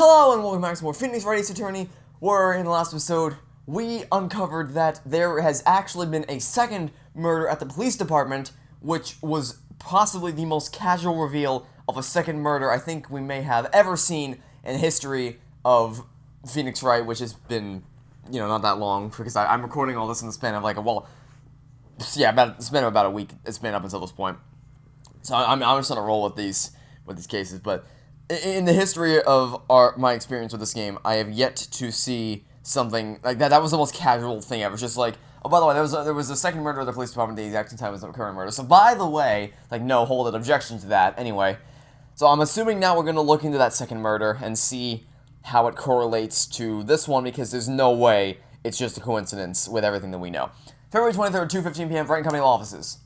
Hello and welcome back to more Phoenix Wright's Attorney, where in the last episode, we uncovered that there has actually been a second murder at the police department, which was possibly the most casual reveal of a second murder I think we may have ever seen in the history of Phoenix Wright, which has been, not that long, because I'm recording all this in the span of it's been about a week. It's been up until this point. So I'm just gonna roll with these cases, but in the history of my experience with this game, I have yet to see something like that. That was the most casual thing ever. Just like, oh, by the way, there was a second murder at the police department at the exact same time as the current murder. So, by the way, no, hold it, objection to that. Anyway, so I'm assuming now we're gonna look into that second murder and see how it correlates to this one, because there's no way it's just a coincidence with everything that we know. February 23rd, 2:15 p.m., Brighton County Law Offices.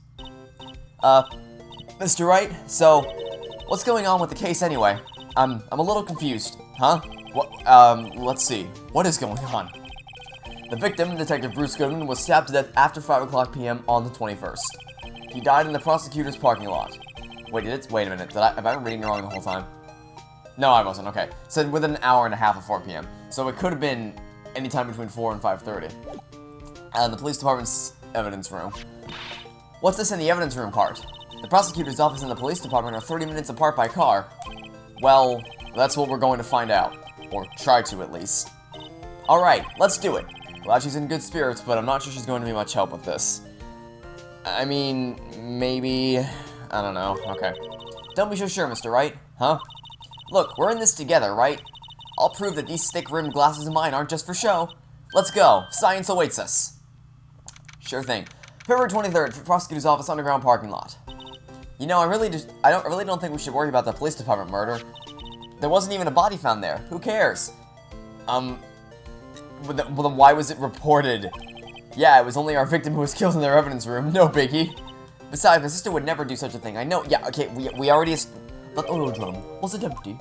Mr. Wright, so what's going on with the case anyway? I'm a little confused, huh? Let's see. What is going on? The victim, Detective Bruce Goodman, was stabbed to death after 5 o'clock p.m. on the 21st. He died in the prosecutor's parking lot. Wait a minute. Have I been reading wrong the whole time? No, I wasn't. Okay. Said within an hour and a half of 4 p.m. So it could have been any time between 4 and 5:30. The police department's evidence room. What's this in the evidence room part? The prosecutor's office and the police department are 30 minutes apart by car. Well, that's what we're going to find out. Or try to, at least. Alright, let's do it. Glad she's in good spirits, but I'm not sure she's going to be much help with this. I mean, maybe... I don't know. Okay. Don't be so sure, Mr. Wright. Huh? Look, we're in this together, right? I'll prove that these thick-rimmed glasses of mine aren't just for show. Let's go. Science awaits us. Sure thing. February 23rd, prosecutor's office, underground parking lot. I really don't think we should worry about the police department murder. There wasn't even a body found there. Who cares? Well, then why was it reported? Yeah, it was only our victim who was killed in their evidence room. No biggie. Besides, my sister would never do such a thing. I know. Yeah, okay, we already... That oil drum. Was it empty?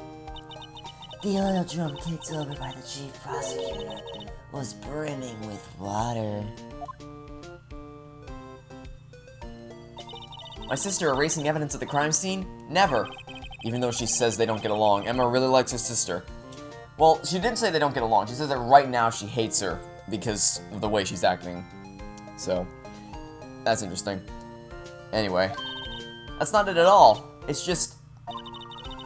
The oil drum kicked over by the chief prosecutor was brimming with water. My sister erasing evidence at the crime scene? Never. Even though she says they don't get along, Emma really likes her sister. Well, she didn't say they don't get along. She says that right now she hates her because of the way she's acting. So, that's interesting. Anyway, that's not it at all. It's just,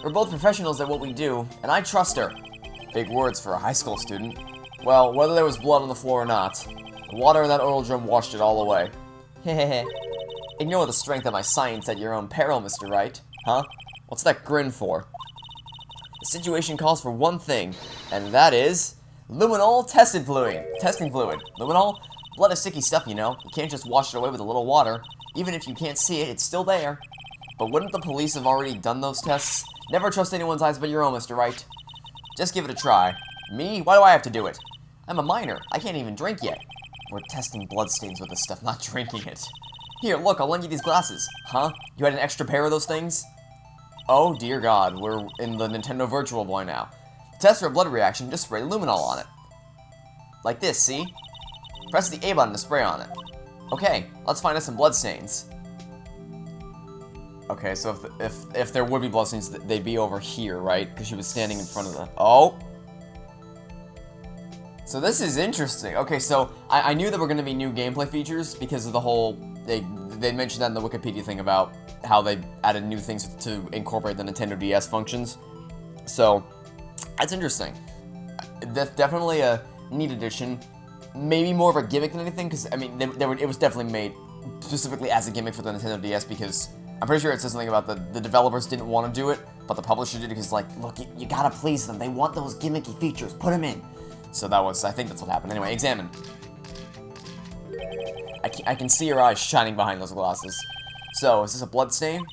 we're both professionals at what we do, and I trust her. Big words for a high school student. Well, whether there was blood on the floor or not, the water in that oil drum washed it all away. Hehehe. Ignore the strength of my science at your own peril, Mr. Wright. Huh? What's that grin for? The situation calls for one thing, and that is... luminol testing fluid. Luminol? Blood is sticky stuff, you know. You can't just wash it away with a little water. Even if you can't see it, it's still there. But wouldn't the police have already done those tests? Never trust anyone's eyes but your own, Mr. Wright. Just give it a try. Me? Why do I have to do it? I'm a minor. I can't even drink yet. We're testing bloodstains with this stuff, not drinking it. Here, look, I'll lend you these glasses. Huh? You had an extra pair of those things? Oh, dear God, we're in the Nintendo Virtual Boy now. To test for a blood reaction, just spray luminol on it. Like this, see? Press the A button to spray on it. Okay, let's find us some bloodstains. Okay, so if there would be bloodstains, they'd be over here, right? Because she was standing in front of the... Oh! So this is interesting. Okay, so I knew there were going to be new gameplay features because of the whole... They mentioned that in the Wikipedia thing about how they added new things to incorporate the Nintendo DS functions. So, that's interesting. That's definitely a neat addition. Maybe more of a gimmick than anything, because, I mean, it was definitely made specifically as a gimmick for the Nintendo DS, because I'm pretty sure it says something about the developers didn't want to do it, but the publisher did it because, like, look, you gotta please them. They want those gimmicky features. Put them in. So I think that's what happened. Anyway, examine. I can see your eyes shining behind those glasses. So, is this a blood stain?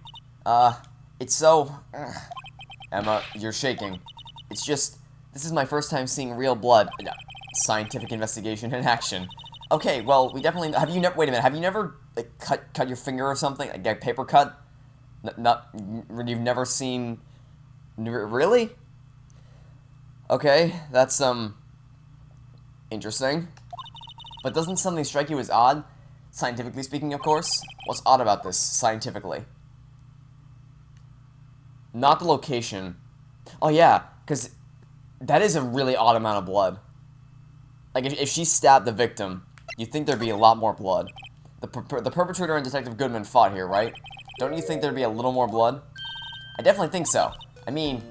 It's so... Emma, you're shaking. It's just... This is my first time seeing real blood. Scientific investigation in action. Okay, well, we definitely... Wait a minute, have you never, like, cut your finger or something? Like, a paper cut? You've never seen... Really? Okay, that's, interesting. But doesn't something strike you as odd? Scientifically speaking, of course. What's odd about this, scientifically? Not the location. Oh, yeah, because That is a really odd amount of blood. Like, if she stabbed the victim, you'd think there'd be a lot more blood. The perpetrator and Detective Goodman fought here, right? Don't you think there'd be a little more blood? I definitely think so. I mean,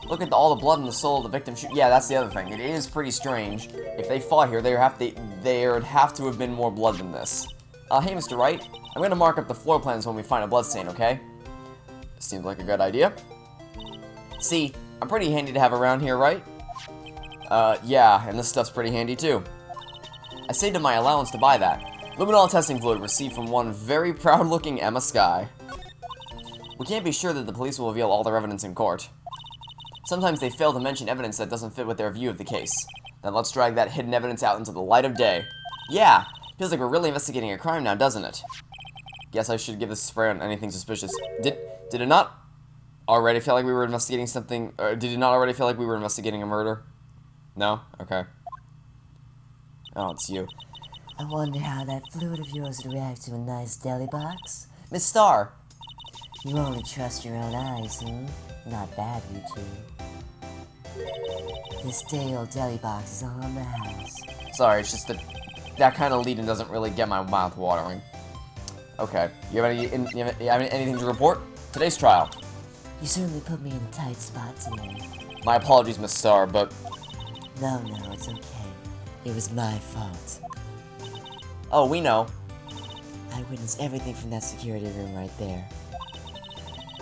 look at all the blood in the soul of the victim. Yeah, that's the other thing. It is pretty strange. If they fought here, there would have to have been more blood than this. Hey, Mr. Wright. I'm gonna mark up the floor plans when we find a bloodstain, okay? Seems like a good idea. See, I'm pretty handy to have around here, right? Yeah, and this stuff's pretty handy too. I saved up my allowance to buy that. Luminol testing fluid received from one very proud-looking Emma Skye. We can't be sure that the police will reveal all their evidence in court. Sometimes they fail to mention evidence that doesn't fit with their view of the case. Then let's drag that hidden evidence out into the light of day. Yeah, feels like we're really investigating a crime now, doesn't it? Guess I should give this spray on anything suspicious. Did it not already feel like we were investigating something? Or did it not already feel like we were investigating a murder? No? Okay. Oh, it's you. I wonder how that fluid of yours would react to a nice deli box. Miss Starr! You only trust your own eyes, Not bad, you two. This day-old deli box is on the house. Sorry, it's just that kind of lead-in doesn't really get my mouth watering. Okay, you have anything to report? Today's trial. You certainly put me in a tight spot today. My apologies, Miss Starr, but... No, it's okay. It was my fault. Oh, we know. I witnessed everything from that security room right there.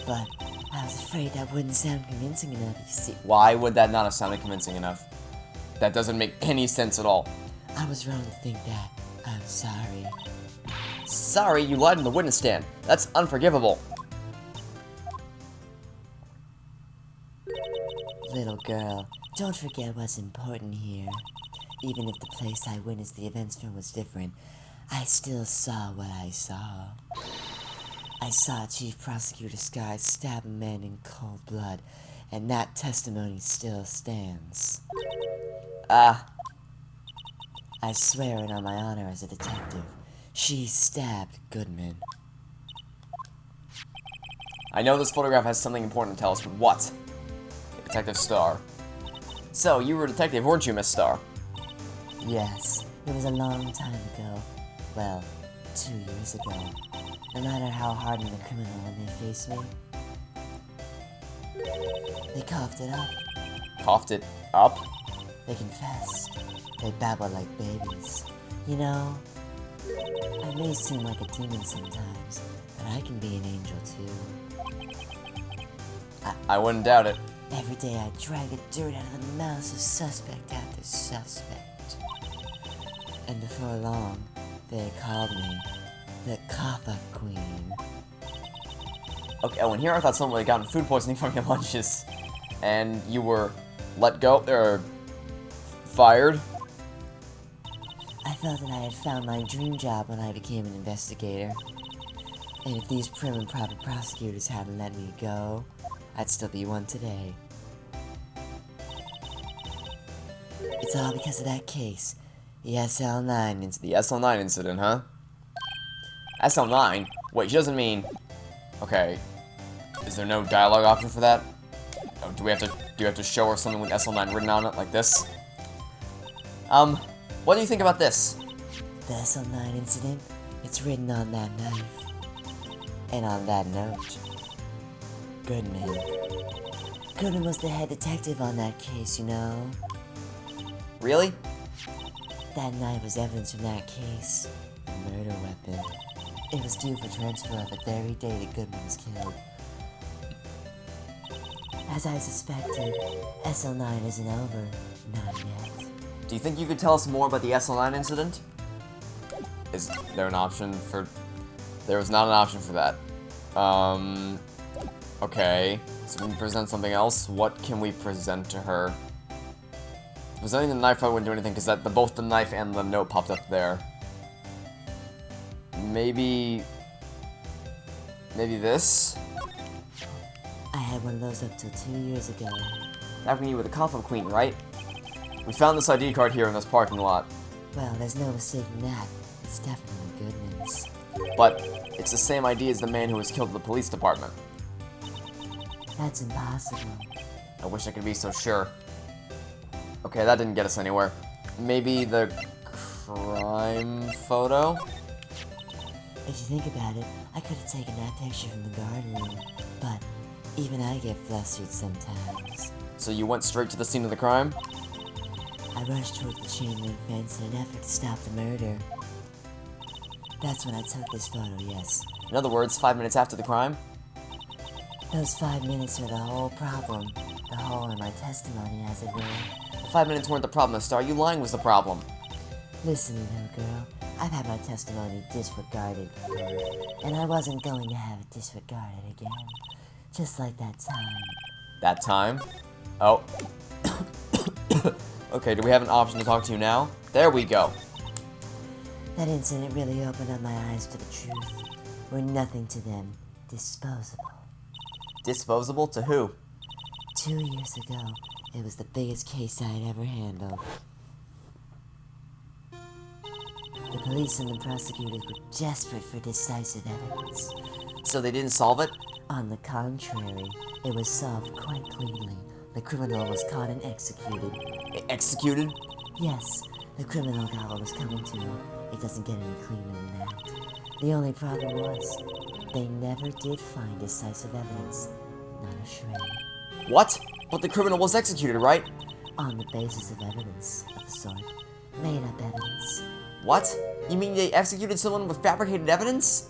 But I was afraid that wouldn't sound convincing enough, you see. Why would that not have sounded convincing enough? That doesn't make any sense at all. I was wrong to think that. I'm sorry. Sorry, you lied in the witness stand. That's unforgivable. Little girl, don't forget what's important here. Even if the place I witnessed the events from was different, I still saw what I saw. I saw Chief Prosecutor Skye stab a man in cold blood, and that testimony still stands. I swear it on my honor as a detective. She stabbed Goodman. I know this photograph has something important to tell us, but what? Detective Starr. So, you were a detective, weren't you, Miss Starr? Yes, it was a long time ago. Well, 2 years ago. No matter how hardened the criminal when they face me, they coughed it up. Coughed it up? They confessed. They babbled like babies. You know, I may seem like a demon sometimes, but I can be an angel too. I wouldn't doubt it. Every day I drag the dirt out of the mouths of suspect after suspect. And before long, they called me the Cough-Up Queen. Okay, oh, and here I thought someone had gotten food poisoning from your lunches, and you were let go, or fired? I felt that I had found my dream job when I became an investigator. And if these prim and proper prosecutors hadn't let me go, I'd still be one today. It's all because of that case. The SL9 incident. The SL9 incident, huh? SL9? Wait, she doesn't mean... Okay. Is there no dialogue option for that? Oh, do you have to show her something with SL9 written on it, like this? What do you think about this? The SL9 incident? It's written on that knife. And on that note. Goodman. Goodman was the head detective on that case, you know? Really? That knife was evidence from that case. A murder weapon. It was due for transfer the very day that Goodman was killed. As I suspected, SL9 isn't over. Not yet. Do you think you could tell us more about the SL9 incident? Is there an option for... There was not an option for that. Okay. So we can present something else. What can we present to her? Presenting the knife probably wouldn't do anything because both the knife and the note popped up there. Maybe this? I had one of those up till 2 years ago. Back when you were the Cough-Up Queen, right? We found this ID card here in this parking lot. Well, there's no mistaking that. It's definitely Goodman's. But it's the same ID as the man who was killed at the police department. That's impossible. I wish I could be so sure. Okay, that didn't get us anywhere. Maybe the crime photo? If you think about it, I could have taken that picture from the guard room, but even I get flustered sometimes. So you went straight to the scene of the crime? I rushed towards the chain link fence in an effort to stop the murder. That's when I took this photo, yes. In other words, 5 minutes after the crime? Those 5 minutes are the whole problem. The hole in my testimony, as it were. The 5 minutes weren't the problem, Star. You lying was the problem. Listen, little girl, I've had my testimony disregarded, and I wasn't going to have it disregarded again. Just like that time. That time? Oh. Okay, do we have an option to talk to you now? There we go. That incident really opened up my eyes to the truth. We're nothing to them. Disposable. Disposable to who? 2 years ago, it was the biggest case I had ever handled. The police and the prosecutors were desperate for decisive evidence. So they didn't solve it? On the contrary, it was solved quite cleanly. The criminal was caught and executed. Executed? Yes, the criminal got what was coming to him. It doesn't get any cleaner than that. The only problem was, they never did find decisive evidence. Not a shred. What? But the criminal was executed, right? On the basis of evidence of the sort. Made up evidence. What? You mean they executed someone with fabricated evidence?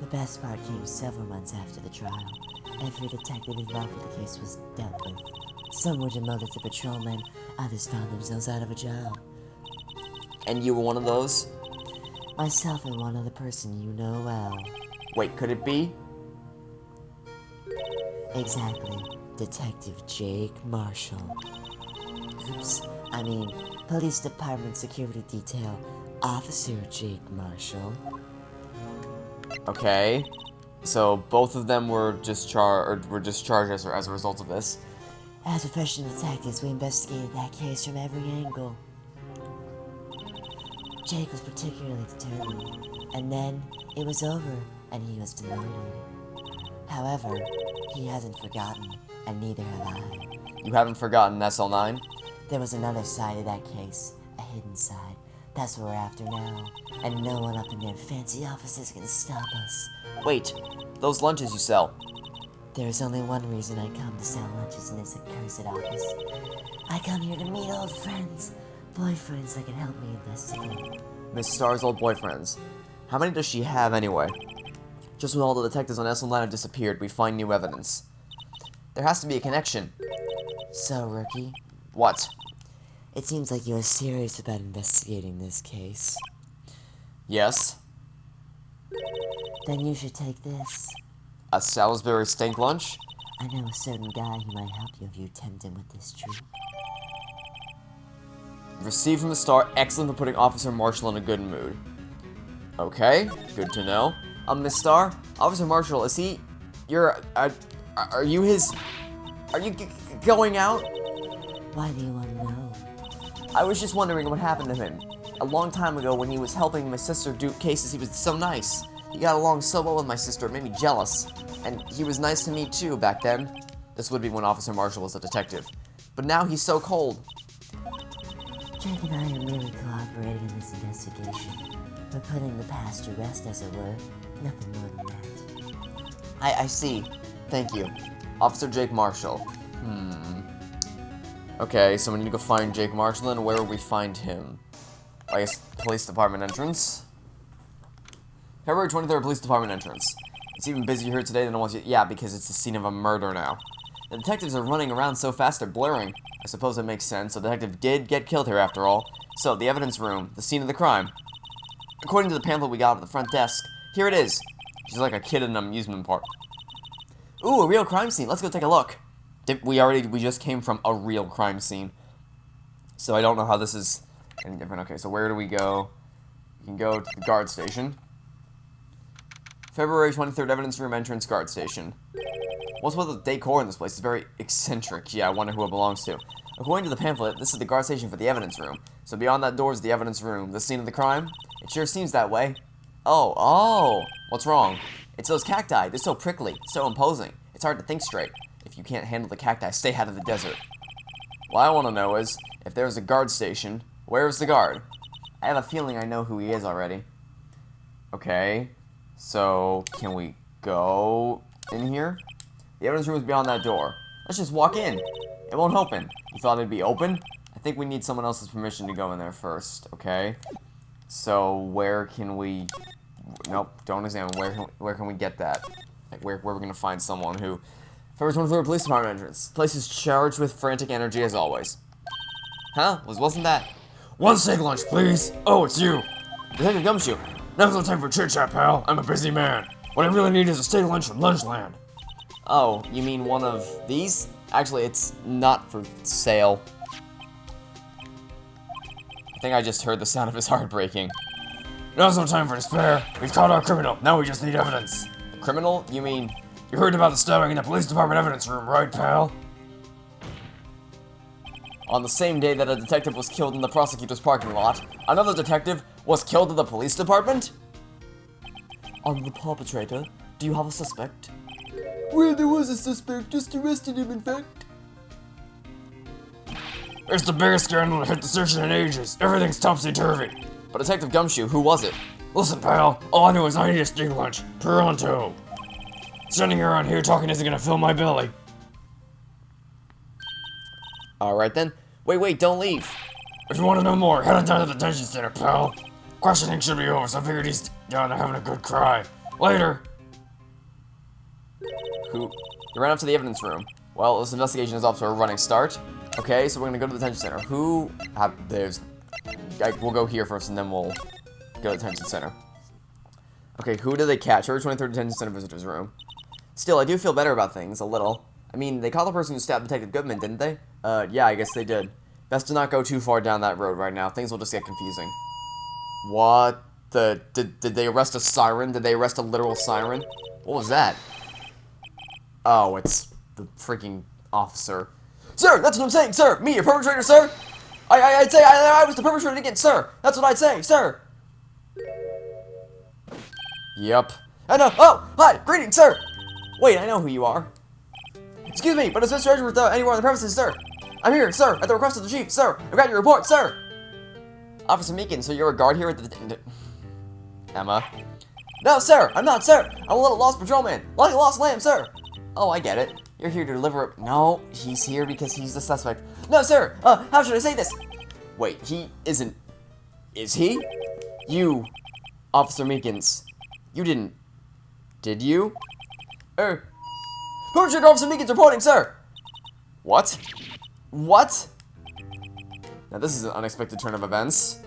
The best part came several months after the trial. Every detective involved with the case was dealt with. Some were demoted to patrolmen, others found themselves out of a job. And you were one of those? Myself and one other person you know well. Wait, could it be? Exactly. Detective Jake Marshall. Oops. I mean, Police Department Security Detail Officer Jake Marshall. Okay. So both of them were discharged as a result of this. As professional detectives, we investigated that case from every angle. Jake was particularly determined, and then it was over, and he was demoted. However, he hasn't forgotten, and neither have I. You haven't forgotten SL9? There was another side of that case, a hidden side. That's what we're after now, and no one up in their fancy offices can stop us. Wait, those lunches you sell. There is only one reason I come to sell lunches in this accursed office. I come here to meet old friends, boyfriends that can help me investigate. Miss Star's old boyfriends. How many does she have anyway? Just when all the detectives on SL9 have disappeared, we find new evidence. There has to be a connection. So, Rookie? What? It seems like you're serious about investigating this case. Yes. Then you should take this. A Salisbury steak lunch? I know a certain guy who might help you if you tempt him with this treat. Received from the Star, excellent for putting Officer Marshall in a good mood. Okay, good to know. Miss Star, Officer Marshall, is he... are you his... Are you going out? Why do you want to know? I was just wondering what happened to him. A long time ago when he was helping my sister do cases, he was so nice. He got along so well with my sister, it made me jealous. And he was nice to me too back then. This would be when Officer Marshall was a detective. But now he's so cold. Jake and I are merely cooperating in this investigation. We're putting the past to rest, as it were. Nothing more than that. I see. Thank you. Officer Jake Marshall. Okay, so we need to go find Jake Marshall, and where will we find him? I guess Police Department entrance. February 23rd, Police Department entrance. It's even busier here today than it was yet. Yeah, because it's the scene of a murder now. The detectives are running around so fast they're blurring. I suppose it makes sense. The detective did get killed here after all. So, the evidence room, the scene of the crime. According to the pamphlet we got at the front desk, here it is. She's like a kid in an amusement park. Ooh, a real crime scene. Let's go take a look. We just came from a real crime scene. So I don't know how this is any different. Okay, so where do we go? You can go to the guard station. February 23rd, evidence room entrance, guard station. What's with the decor in this place? It's very eccentric. Yeah, I wonder who it belongs to. According to the pamphlet, this is the guard station for the evidence room. So beyond that door is the evidence room. The scene of the crime? It sure seems that way. Oh. What's wrong? It's those cacti. They're so prickly, so imposing. It's hard to think straight. If you can't handle the cacti, stay out of the desert. What I want to know is, if there's a guard station, where's the guard? I have a feeling I know who he is already. Okay, so can we go in here? The evidence room is beyond that door. Let's just walk in. It won't open. You thought it'd be open? I think we need someone else's permission to go in there first, okay? So, where can we... Nope, don't examine. Where can we get that? Like, where we're gonna find someone who... February 23rd, Police Department entrance. Place is charged with frantic energy as always. Huh? Wasn't that... One steak lunch, please. Oh, it's you. Detective Gumshoe. Now's no time for chit-chat, pal. I'm a busy man. What I really need is a steak lunch from Lunchland. Oh, you mean one of these? Actually, it's not for sale. I think I just heard the sound of his heart breaking. Now's no time for despair. We've caught our criminal. Now we just need evidence. Criminal? You mean... You heard about the stabbing in the police department evidence room, right, pal? On the same day that a detective was killed in the prosecutor's parking lot, another detective was killed in the police department? On the perpetrator, do you have a suspect? Well, there was a suspect, just arrested him, in fact. It's the biggest scandal that hit the section in ages. Everything's topsy-turvy. But Detective Gumshoe, who was it? Listen, pal, all I know is I need a steak lunch. Pronto. Standing around here talking isn't gonna fill my belly. Alright then. Wait, don't leave. If you want to know more, head on down to the detention center, pal. Questioning should be over, so I figured he's down there having a good cry. Later. Who? You ran up to the evidence room. Well, this investigation is off to a running start. Okay, so we're gonna go to the detention center. Who? We'll go here first, and then we'll go to the detention center. Okay, who did they catch? February 23rd detention center visitors room. Still, I do feel better about things, a little. I mean, they caught the person who stabbed Detective Goodman, didn't they? Yeah, I guess they did. Best to not go too far down that road right now. Things will just get confusing. What the... Did they arrest a siren? Did they arrest a literal siren? What was that? Oh, it's the freaking officer. Sir, that's what I'm saying, sir! Me, your perpetrator, sir! I'd say I was the perpetrator again, sir! That's what I'd say, sir! Yep. Oh! Hi! Greetings, sir! Wait, I know who you are. Excuse me, but is Mr. Edgeworth anywhere on the premises, sir? I'm here, sir, at the request of the chief, sir! I've got your report, sir! Officer Meekin, so you're a guard here at the... Emma? No, sir! I'm not, sir! I'm a little lost patrolman! Like a lost lamb, sir! Oh, I get it. You're here to deliver... No, he's here because he's the suspect. No, sir! How should I say this? Wait, he isn't... Is he? You, Officer Meekins. You didn't... Did you? Perpetrator Officer Meekins reporting, sir! What? What? Now this is an unexpected turn of events.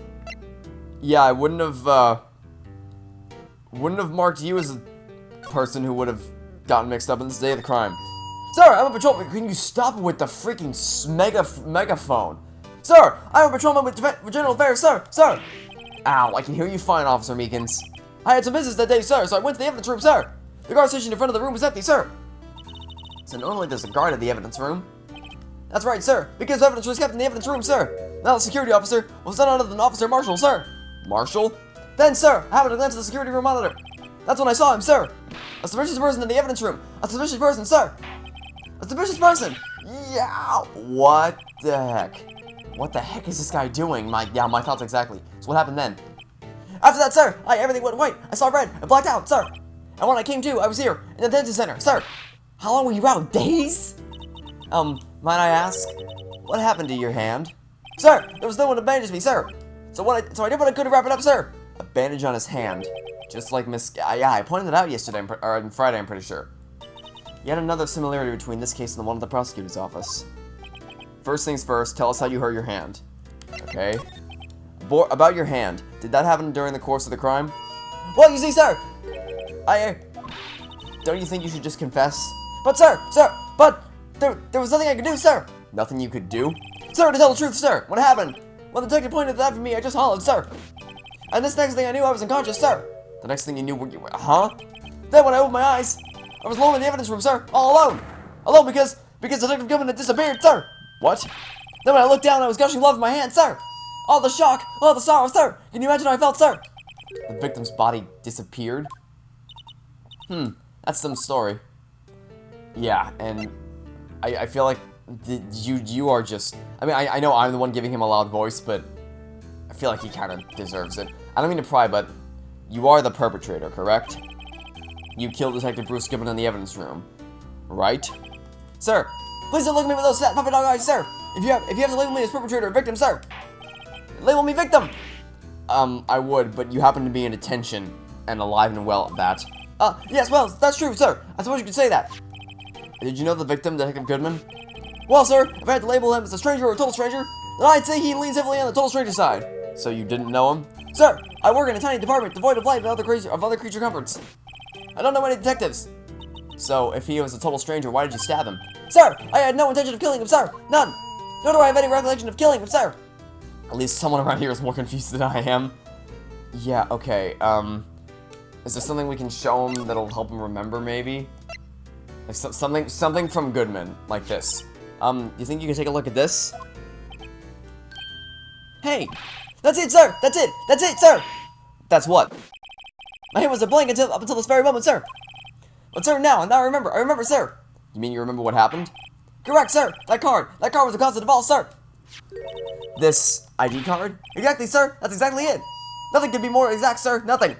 Yeah, I wouldn't have marked you as a person who would have gotten mixed up in this day of the crime. Sir, I'm a patrolman. Can you stop with the freaking megaphone? Sir, I'm a patrolman with General Affairs, sir! Sir! Ow, I can hear you fine, Officer Meekins. I had some business that day, sir, so I went to the evidence room, sir! The guard station in front of the room was empty, sir! So normally there's a guard at the evidence room. That's right, sir, because evidence was kept in the evidence room, sir! Now the security officer was none other than Officer Marshall, sir! Marshall? Then, sir, I happened to glance at the security room monitor. That's when I saw him, sir! A suspicious person in the evidence room! A suspicious person, sir! A suspicious person! Yeah! What the heck? What the heck is this guy doing? My thoughts exactly. So what happened then? After that, sir, everything went white. I saw red. I blacked out, sir. And when I came to, I was here, in the detention center, sir. How long were you out? Days? Might I ask, what happened to your hand? Sir, there was no one to bandage me, sir. So I did what I could to wrap it up, sir. A bandage on his hand. Just like Miss... yeah, I pointed it out yesterday, or on Friday, I'm pretty sure. Yet another similarity between this case and the one at the prosecutor's office. First things first, tell us how you hurt your hand. Okay. About your hand, did that happen during the course of the crime? Well, you see, sir, don't you think you should just confess? But, sir, but there was nothing I could do, sir. Nothing you could do? Sir, to tell the truth, sir, what happened? When the detective pointed that at me, I just hollered, sir. And this next thing I knew, I was unconscious, sir. The next thing you knew, huh? Then when I opened my eyes, I was alone in the evidence room, sir, all alone. Alone because Detective Goodman had disappeared, sir. What? Then when I looked down, I was gushing blood from my hand, sir. All the shock, all the sorrow, sir. Can you imagine how I felt, sir? The victim's body disappeared? That's some story. Yeah, and I feel like You are just... I mean, I know I'm the one giving him a loud voice, but I feel like he kind of deserves it. I don't mean to pry, but you are the perpetrator, correct? You killed Detective Bruce Goodman in the evidence room, right? Sir, please don't look at me with those sad puppy dog eyes, sir! If you have to label me as perpetrator or victim, sir! Label me victim! I would, but you happen to be in detention and alive and well at that. Yes, well, that's true, sir. I suppose you could say that. Did you know the victim, Detective Goodman? Well, sir, if I had to label him as a stranger or a total stranger, then I'd say he leans heavily on the total stranger side. So you didn't know him? Sir, I work in a tiny department devoid of life and other creature comforts. I don't know any detectives. So, if he was a total stranger, why did you stab him? Sir, I had no intention of killing him, sir. None. Nor do I have any recollection of killing him, sir. At least someone around here is more confused than I am. Yeah, okay, is there something we can show him that'll help him remember, maybe? Like something from Goodman, like this. You think you can take a look at this? Hey! That's it, sir! That's it! That's it, sir! That's what? My hand was a blank up until this very moment, sir! But sir, now I remember, sir! You mean you remember what happened? Correct, sir! That card was the cause of the all, sir! This ID card? Exactly, sir! That's exactly it! Nothing could be more exact, sir! Nothing!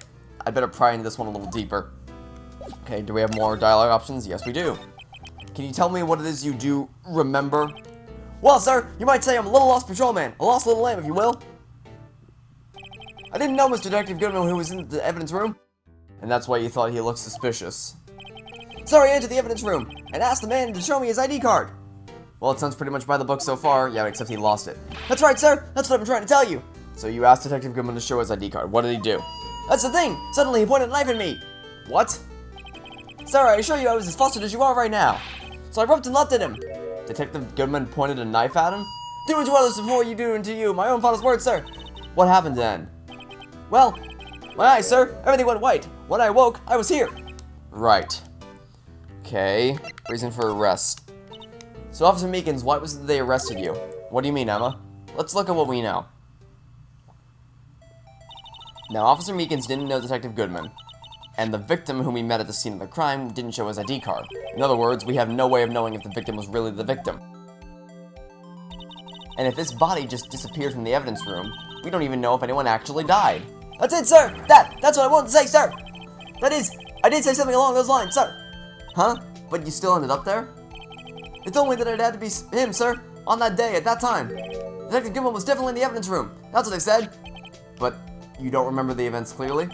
I'd better pry into this one a little deeper. Okay, do we have more dialogue options? Yes, we do. Can you tell me what it is you do remember? Well, sir, you might say I'm a little lost patrolman. A lost little lamb, if you will. I didn't know Mr. Detective Goodman who was in the evidence room. And that's why you thought he looked suspicious. So I entered the evidence room and asked the man to show me his ID card. Well, it sounds pretty much by the book so far. Yeah, except he lost it. That's right, sir. That's what I've been trying to tell you. So you asked Detective Goodman to show his ID card. What did he do? That's the thing. Suddenly he pointed a knife at me. What? Sir, I assure you I was as flustered as you are right now. So I roped and leapt at him. Detective Goodman pointed a knife at him? Do unto others before you do unto you. My own father's words, sir. What happened then? Well, my eyes, sir. Everything went white. When I woke, I was here. Right. Okay. Reason for arrest. So, Officer Meekins, why was it they arrested you? What do you mean, Emma? Let's look at what we know. Now, Officer Meekins didn't know Detective Goodman. And the victim whom we met at the scene of the crime didn't show his ID card. In other words, we have no way of knowing if the victim was really the victim. And if this body just disappeared from the evidence room, we don't even know if anyone actually died. That's it, sir! That's what I wanted to say, sir! That is, I did say something along those lines, sir! Huh? But you still ended up there? It told me that it had to be him, sir, on that day, at that time. Detective Goodman was definitely in the evidence room. That's what they said. But you don't remember the events clearly?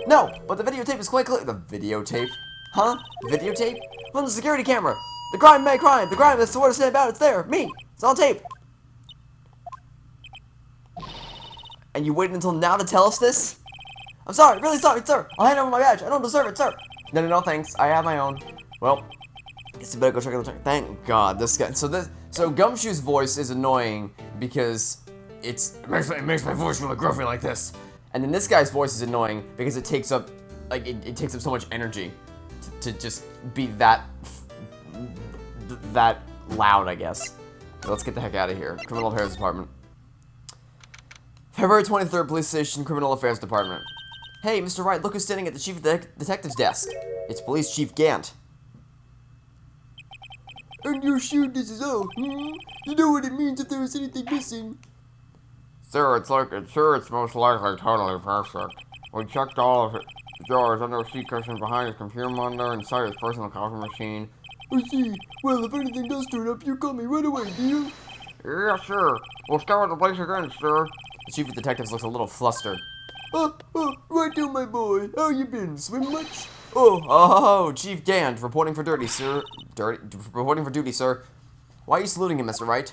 No, but the videotape is quite clear. The videotape? Huh? Videotape? From the security camera. The crime may crime. The crime that's the word to say about it's there. Me. It's on tape. And you waited until now to tell us this? I'm sorry, really sorry, sir. I'll hand over my badge. I don't deserve it, sir. No, thanks. I have my own. Well, I guess you better go check out the check. Thank God, this guy. So Gumshoe's voice is annoying because it makes my voice really gruffy like this. And then this guy's voice is annoying because it takes up, like, it takes up so much energy to just be that loud, I guess. So let's get the heck out of here. Criminal Affairs Department. February 23rd, Police Station, Criminal Affairs Department. Hey, Mr. Wright, look who's standing at the Chief Detective's desk. It's Police Chief Gant. And you're sure this is all, hmm? You know what it means if there is anything missing. Sir, it's most likely totally perfect. We checked all of the drawers under a seat cushion, behind his computer monitor, inside his personal coffee machine. I see. Well, if anything does turn up, you call me right away, do you? Yeah, sure. We'll start with the place again, sir. The Chief of Detectives looks a little flustered. Right down, my boy. How you been? Swim much? Oh, Chief Gant, reporting for duty, sir. Reporting for duty, sir. Why are you saluting him, Mr. Wright?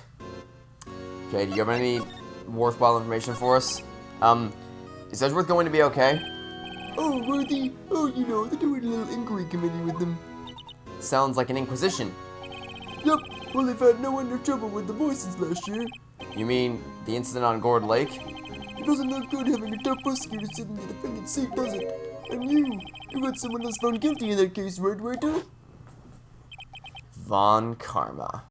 Okay, do you have any worthwhile information for us? Is Edgeworth going to be okay? Oh, Worthy. Oh, you know, they're doing a little inquiry committee with them. Sounds like an inquisition. Yep. Well, they've had no end of trouble with the boys since last year. You mean the incident on Gourd Lake? It doesn't look good having a top prosecutor sitting in the defendant's seat, does it? And you got someone else found guilty in that case, right, Waiter? Von Karma.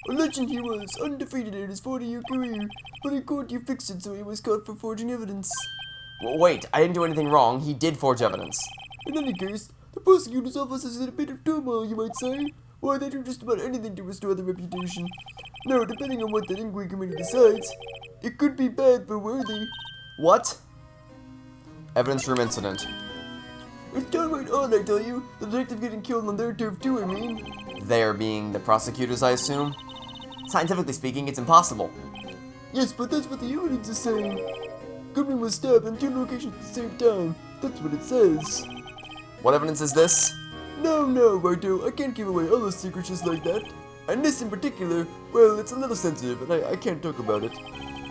A legend he was, undefeated in his 40-year career, but in court you fixed it so he was caught for forging evidence. Well, wait, I didn't do anything wrong. He did forge evidence. In any case, the prosecutor's office is in a bit of turmoil, you might say. Why, they do just about anything to restore their reputation. No, depending on what the inquiry committee decides, it could be bad for Worthy. What? Evidence room incident. It's downright odd, I tell you. The detective getting killed on their turf too, I mean. There being the prosecutors, I assume? Scientifically speaking, it's impossible. Yes, but that's what the evidence is saying. Goodman was stabbed in 2 locations at the same time. That's what it says. What evidence is this? No, Righto, I can't give away all those secrets just like that. And this in particular, well, it's a little sensitive, and I can't talk about it.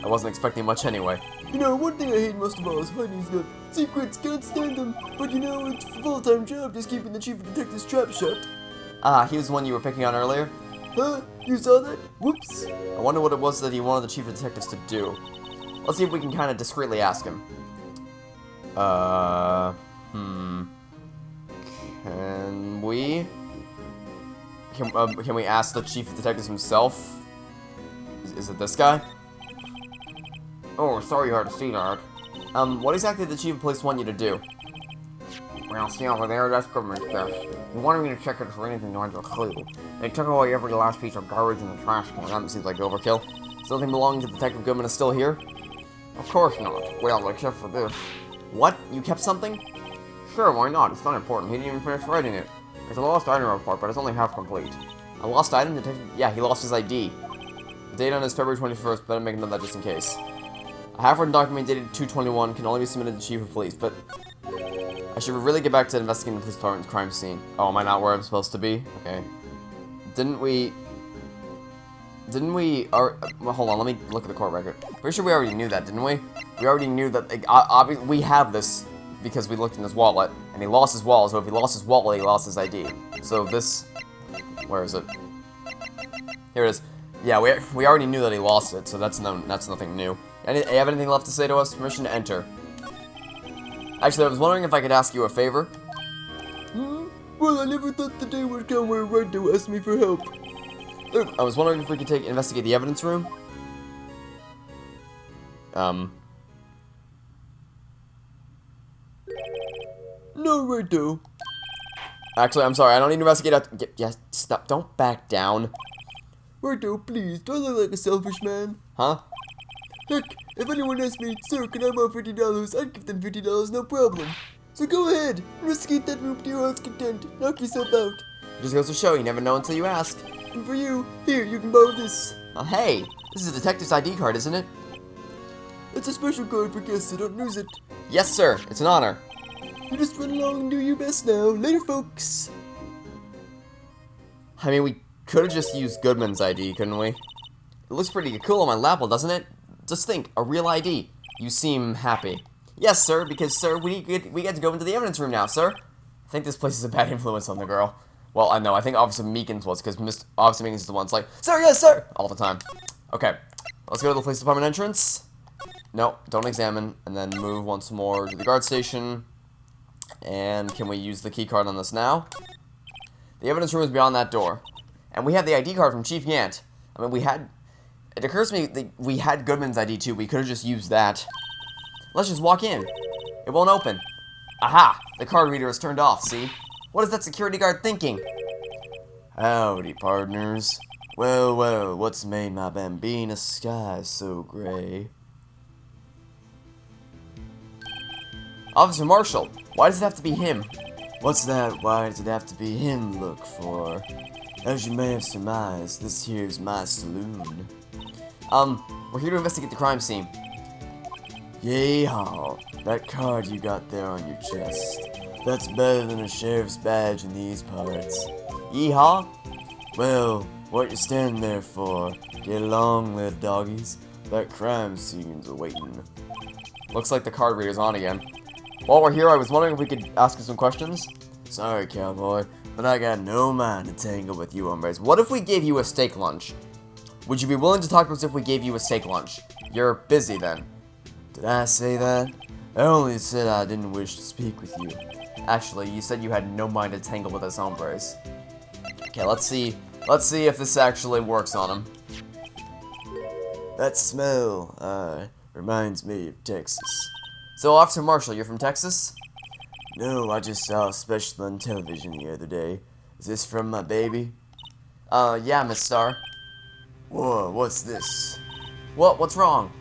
I wasn't expecting much anyway. You know, one thing I hate most of all is hiding stuff. Secrets, can't stand them. But you know, it's a full-time job just keeping the chief of detective's trap shut. Ah, he was the one you were picking on earlier? Huh? You saw that? Whoops. I wonder what it was that he wanted the chief of detectives to do. Let's see if we can kind of discreetly ask him. Can we? Can we ask the chief of detectives himself? Is it this guy? Oh, sorry hard to see, Dad. What exactly did the chief of police want you to do? Well, see over there, that's government stuff. He wanted me to check it for anything to a clue. They took away every last piece of garbage in the trash can. That seems like overkill. Something belonging to Detective Goodman is still here? Of course not. Well, except for this. What? You kept something? Sure, why not? It's not important. He didn't even finish writing it. It's a lost item report, but it's only half complete. A lost item? Detective? Yeah, he lost his ID. The date on is February 21st, but I'm making note of that just in case. A half-written document dated 2/21 can only be submitted to the chief of police, but I should really get back to investigating the police department's crime scene. Oh, am I not where I'm supposed to be? Okay. Didn't we, well, hold on, let me look at the court record. Pretty sure we already knew that, didn't we? We already knew that, like, obviously, we have this because we looked in his wallet, and he lost his wallet, so if he lost his wallet, he lost his ID. So this, where is it? Here it is. Yeah, we already knew that he lost it, so that's nothing new. You have anything left to say to us? Permission to enter. Actually, I was wondering if I could ask you a favor. Well, I never thought the day would come where Righto asked me for help. I was wondering if we could investigate the evidence room. No, Righto. Actually, I'm sorry, I don't need to investigate. Yeah, stop, don't back down. Righto, please, do I look like a selfish man? Huh? Heck, if anyone asked me, sir, can I borrow $50, I'd give them $50, no problem. So go ahead, investigate that room to your heart's content. Knock yourself out. It just goes to show you never know until you ask. And for you, here, you can borrow this. Oh, hey, this is a detective's ID card, isn't it? It's a special card for guests, so don't lose it. Yes, sir, it's an honor. You just run along and do your best now. Later, folks. I mean, we could have just used Goodman's ID, couldn't we? It looks pretty cool on my lapel, doesn't it? Just think, a real ID. You seem happy. Yes, sir, because, sir, we get to go into the evidence room now, sir. I think this place is a bad influence on the girl. Well, I know, I think Officer Meekins was, because Officer Meekins is the one that's like, sir, yes, sir, all the time. Okay, let's go to the police department entrance. No, don't examine, and then move once more to the guard station. And can we use the key card on this now? The evidence room is beyond that door. And we have the ID card from Chief Yant. I mean, it occurs to me that we had Goodman's ID too. We could have just used that. Let's just walk in. It won't open. Aha! The card reader is turned off, see? What is that security guard thinking? Howdy, partners. Well, what's made my bambina sky so gray? Officer Marshall, why does it have to be him? What's that? Why does it have to be him look for? As you may have surmised, this here's my saloon. We're here to investigate the crime scene. Yeehaw, that card you got there on your chest. That's better than a sheriff's badge in these parts. Yeehaw? Well, what you standing there for? Get along, little doggies. That crime scene's awaiting. Looks like the card reader's on again. While we're here, I was wondering if we could ask you some questions. Sorry, cowboy, but I got no mind to tangle with you hombres. What if we gave you a steak lunch? Would you be willing to talk to us if we gave you a steak lunch? You're busy then. Did I say that? I only said I didn't wish to speak with you. Actually, you said you had no mind to tangle with us hombres. Okay, let's see if this actually works on him. That smell, reminds me of Texas. So, Officer Marshall, you're from Texas? No, I just saw a special on television the other day. Is this from my baby? Yeah, Miss Star. Whoa, what's this? What's wrong?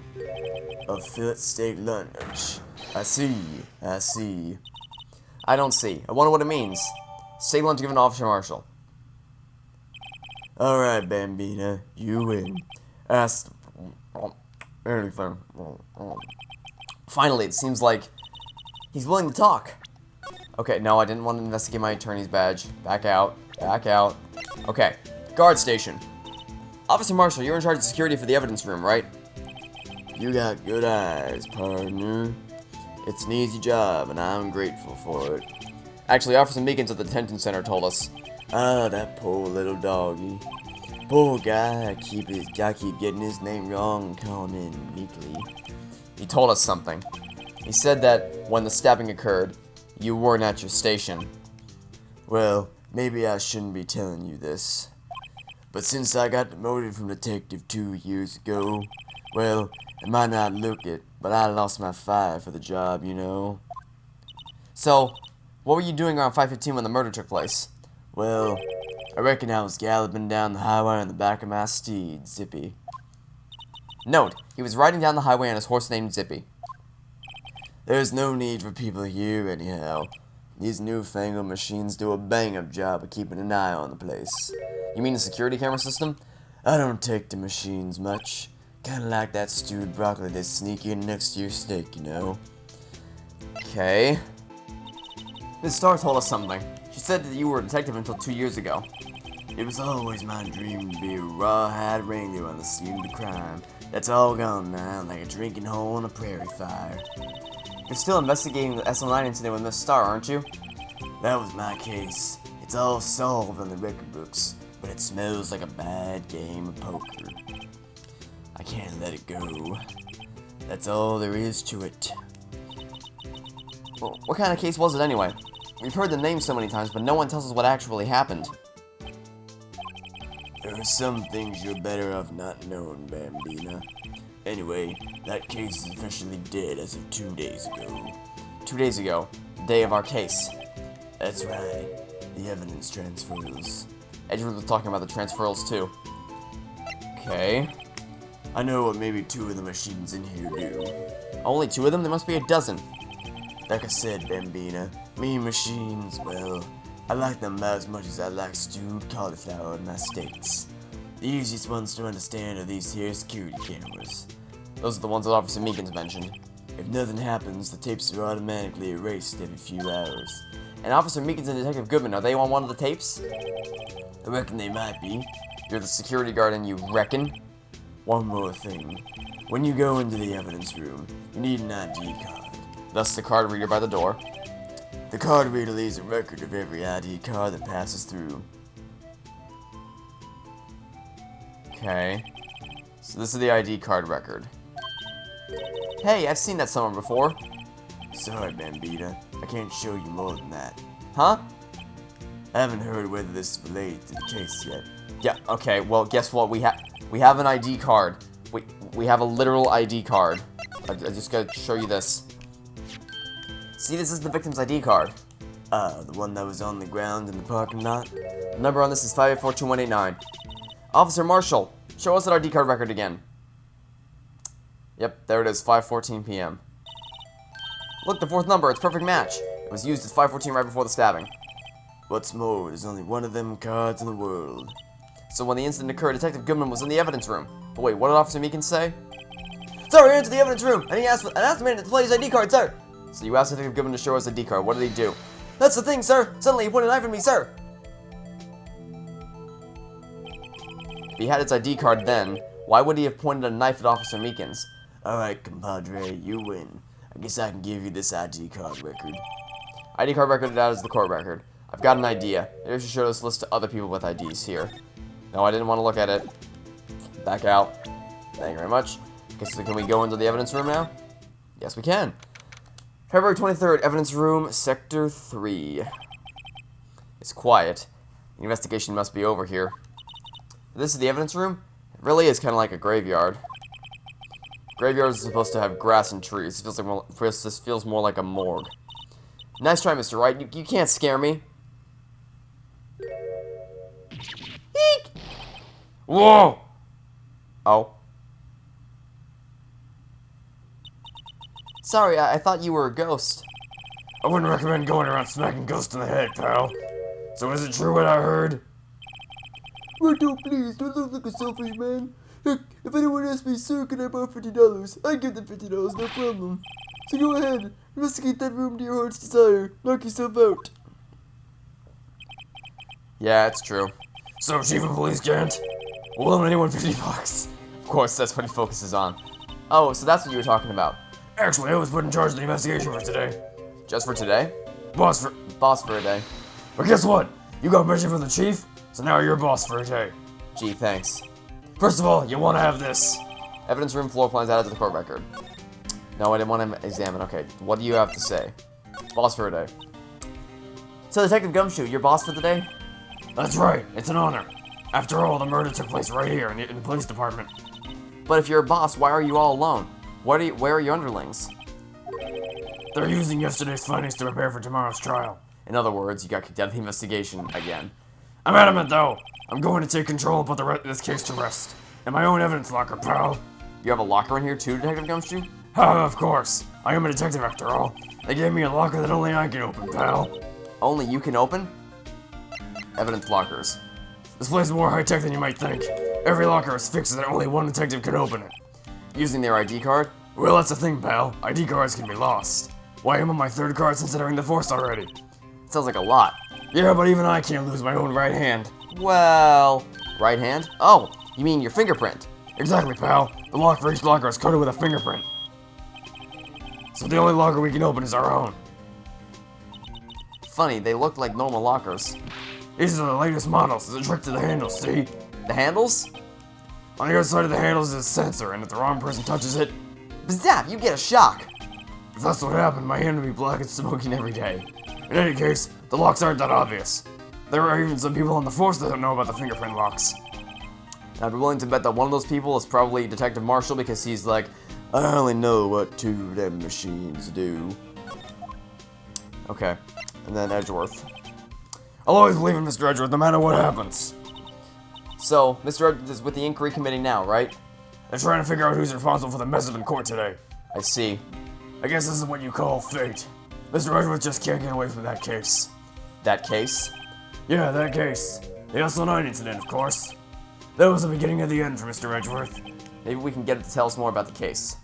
A fillet steak lunch. I see. I don't see. I wonder what it means. Steak lunch given to Officer Marshall. Alright, Bambina, you win. Ask anything. Finally, it seems like he's willing to talk. Okay, no, I didn't want to investigate my attorney's badge. Back out. Okay, guard station. Officer Marshall, you're in charge of security for the evidence room, right? You got good eyes, partner. It's an easy job, and I'm grateful for it. Actually, Officer Meekins at the detention center told us. Ah, that poor little doggy. Poor guy, I keep getting his name wrong and calling him Meekly. He told us something. He said that when the stabbing occurred, you weren't at your station. Well, maybe I shouldn't be telling you this. But since I got demoted from detective 2 years ago, well, it might not look it, but I lost my fire for the job, you know. So, what were you doing around 5:15 when the murder took place? Well, I reckon I was galloping down the highway on the back of my steed, Zippy. Note, he was riding down the highway on his horse named Zippy. There's no need for people here anyhow. These newfangled machines do a bang-up job of keeping an eye on the place. You mean the security camera system? I don't take to machines much. Kinda like that stewed broccoli they sneak in next to your steak, you know? Okay. Miss Star told us something. She said that you were a detective until 2 years ago. It was always my dream to be a rawhide wrangler on the scene of the crime. That's all gone now, like a drinking hole on a prairie fire. You're still investigating the SL9 incident with Miss Star, aren't you? That was my case. It's all solved on the record books, but it smells like a bad game of poker. I can't let it go. That's all there is to it. Well, what kind of case was it anyway? We've heard the name so many times, but no one tells us what actually happened. There are some things you're better off not knowing, Bambina. Anyway, that case is officially dead as of 2 days ago. 2 days ago, the day of our case. That's right. The evidence transfers. Edgeworth was talking about the transferals too. Okay. I know what maybe 2 of the machines in here do. Only 2 of them? There must be a dozen. Like I said, Bambina, me and machines, well, I like them about as much as I like stewed cauliflower in my steaks. The easiest ones to understand are these here security cameras. Those are the ones that Officer Meekins mentioned. If nothing happens, the tapes are automatically erased every few hours. And Officer Meekins and Detective Goodman, are they on one of the tapes? I reckon they might be. You're the security guard and you reckon? One more thing. When you go into the evidence room, you need an ID card. Thus the card reader by the door. The card reader leaves a record of every ID card that passes through. Okay. So this is the ID card record. Hey, I've seen that somewhere before. Sorry, Bambina. I can't show you more than that. Huh? I haven't heard whether this is related to the case yet. Yeah, okay, well, guess what? We have an ID card. We have a literal ID card. I just gotta show you this. See, this is the victim's ID card. The one that was on the ground in the parking lot? The number on this is 5842189. Officer Marshall, show us that ID card record again. Yep, there it is, 5:14 p.m. Look, the 4th number, it's a perfect match. It was used at 5:14 right before the stabbing. What's more, there's only one of them cards in the world. So when the incident occurred, Detective Goodman was in the evidence room. But wait, what did Officer Meekins say? Sir, we're into the evidence room, and he asked the man to play his ID card, sir. So you asked Detective Goodman to show us the ID card. What did he do? That's the thing, sir. Suddenly he pointed a knife at me, sir. If he had his ID card then, why would he have pointed a knife at Officer Meekins? Alright, compadre, you win. I guess I can give you this ID card record. ID card record out as the court record. I've got an idea. Maybe I should show this list to other people with IDs here. No, I didn't want to look at it. Back out. Thank you very much. Can we go into the evidence room now? Yes, we can. February 23rd, evidence room, sector 3. It's quiet. The investigation must be over here. This is the evidence room? It really is kind of like a graveyard. Graveyards are supposed to have grass and trees. This feels more like a morgue. Nice try, Mr. Wright. You can't scare me. Eek! Whoa! Oh. Sorry, I thought you were a ghost. I wouldn't recommend going around smacking ghosts in the head, pal. So is it true what I heard? Roto, please, don't look like a selfish man. Heck, if anyone asks me, sir, can I borrow $50? I give them $50, no problem. So go ahead, investigate that room to your heart's desire. Knock yourself out. Yeah, it's true. So chief of police can't? We'll loan anyone $50. Of course, that's what he focuses on. Oh, so that's what you were talking about. Actually, I was put in charge of the investigation for today. Just for today? Boss for... Boss for a day. But guess what? You got mentioned for the chief, so now you're boss for a day. Gee, thanks. First of all, you want to have this. Evidence room floor plans added to the court record. No, I didn't want to examine. Okay, what do you have to say? Boss for a day. So, Detective Gumshoe, you're boss for the day? That's right, it's an honor. After all, the murder took place right here in the police department. But if you're a boss, why are you all alone? Where are your underlings? They're using yesterday's findings to prepare for tomorrow's trial. In other words, you got kicked out of the investigation again. I'm adamant, though. I'm going to take control and put this case to rest. In my own evidence locker, pal. You have a locker in here too, Detective Gumshoe? Of course. I am a detective after all. They gave me a locker that only I can open, pal. Only you can open? Evidence lockers. This place is more high-tech than you might think. Every locker is fixed so that only one detective can open it. Using their ID card? Well, that's the thing, pal. ID cards can be lost. Why, I'm on my third card since entering the force already. Sounds like a lot. Yeah, but even I can't lose my own right hand. Well... Right hand? Oh, you mean your fingerprint. Exactly, pal. The lock for each locker is coded with a fingerprint. So the only locker we can open is our own. Funny, they look like normal lockers. These are the latest models. There's a trick to the handles, see? The handles? On the other side of the handles is a sensor, and if the wrong person touches it, Zap, you get a shock. if that's what happened, my hand would be black and smoking every day. In any case, the locks aren't that obvious. There are even some people on the force that don't know about the fingerprint locks. I'd be willing to bet that one of those people is probably Detective Marshall because he's like, I only know what two of them machines do. okay. And then Edgeworth. I'll always believe in Mr. Edgeworth no matter what happens. So, Mr. Edgeworth is with the inquiry committee now, right? They're trying to figure out who's responsible for the mess up in court today. I see. I guess this is what you call fate. Mr. Edgeworth just can't get away from that case. That case? Yeah, that case. The SL9 incident, of course. That was the beginning of the end for Mr. Edgeworth. Maybe we can get him to tell us more about the case.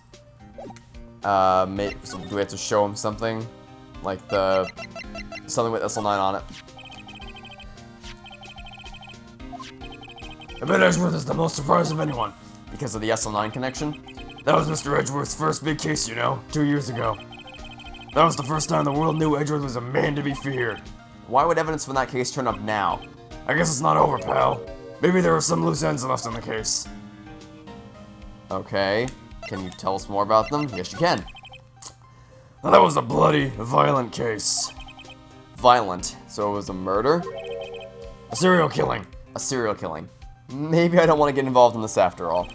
So do we have to show him something? Like something with SL9 on it? I bet Edgeworth is the most surprised of anyone. Because of the SL9 connection? That was Mr. Edgeworth's first big case, you know, 2 years ago. That was the first time the world knew Edgeworth was a man to be feared. Why would evidence from that case turn up now? I guess it's not over, pal. Maybe there are some loose ends left in the case. Okay. Can you tell us more about them? Yes, you can. Now, that was a bloody, violent case. Violent. So it was a murder? A serial killing. A serial killing. Maybe I don't want to get involved in this after all.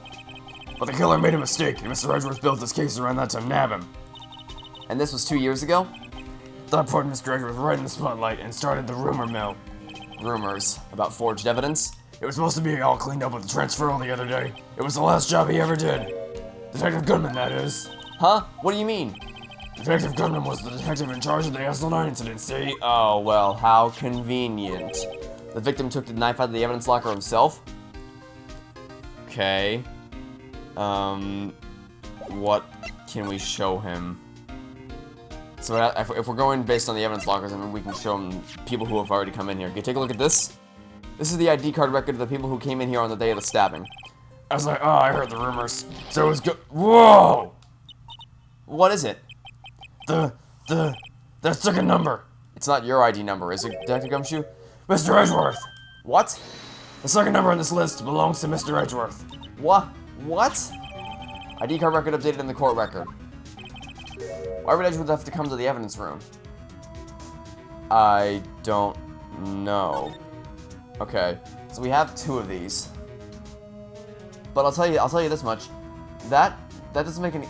But the killer made a mistake, and Mr. Edgeworth built this case around that to nab him. And this was 2 years ago? That put Mr. Edgeworth right in the spotlight and started the rumor mill. Rumors about forged evidence? It was supposed to be all cleaned up with the transferal the other day. It was the last job he ever did. Detective Goodman, that is. Huh? What do you mean? Detective Goodman was the detective in charge of the SL9 incident, see? Oh, well, how convenient. The victim took the knife out of the evidence locker himself? Okay. What can we show him? So if we're going based on the evidence lockers, I mean, we can show him people who have already come in here. Okay, take a look at this. This is the ID card record of the people who came in here on the day of the stabbing. I heard the rumors. So it was good. Whoa! What is it? The second number. It's not your ID number, is it, Detective Gumshoe? Mr. Edgeworth. What? The second number on this list belongs to Mr. Edgeworth. What? ID card record updated in the court record. Why would Edgeworth have to come to the evidence room? I don't know. Okay, so we have 2 of these. But I'll tell you this much. That doesn't make any.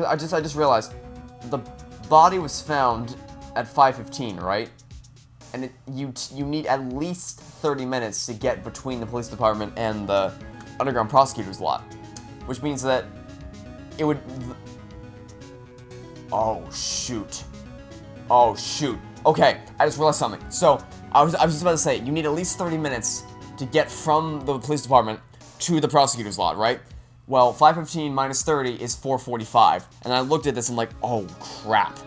I just realized the body was found at 5:15, right? And you need at least 30 minutes to get between the police department and the underground prosecutor's lot, which means that it would... Oh, shoot. Oh, shoot. Okay, I just realized something. So, I was just about to say, you need at least 30 minutes to get from the police department to the prosecutor's lot, right? Well, 5:15 minus 30 is 4:45, and I looked at this and like, oh crap.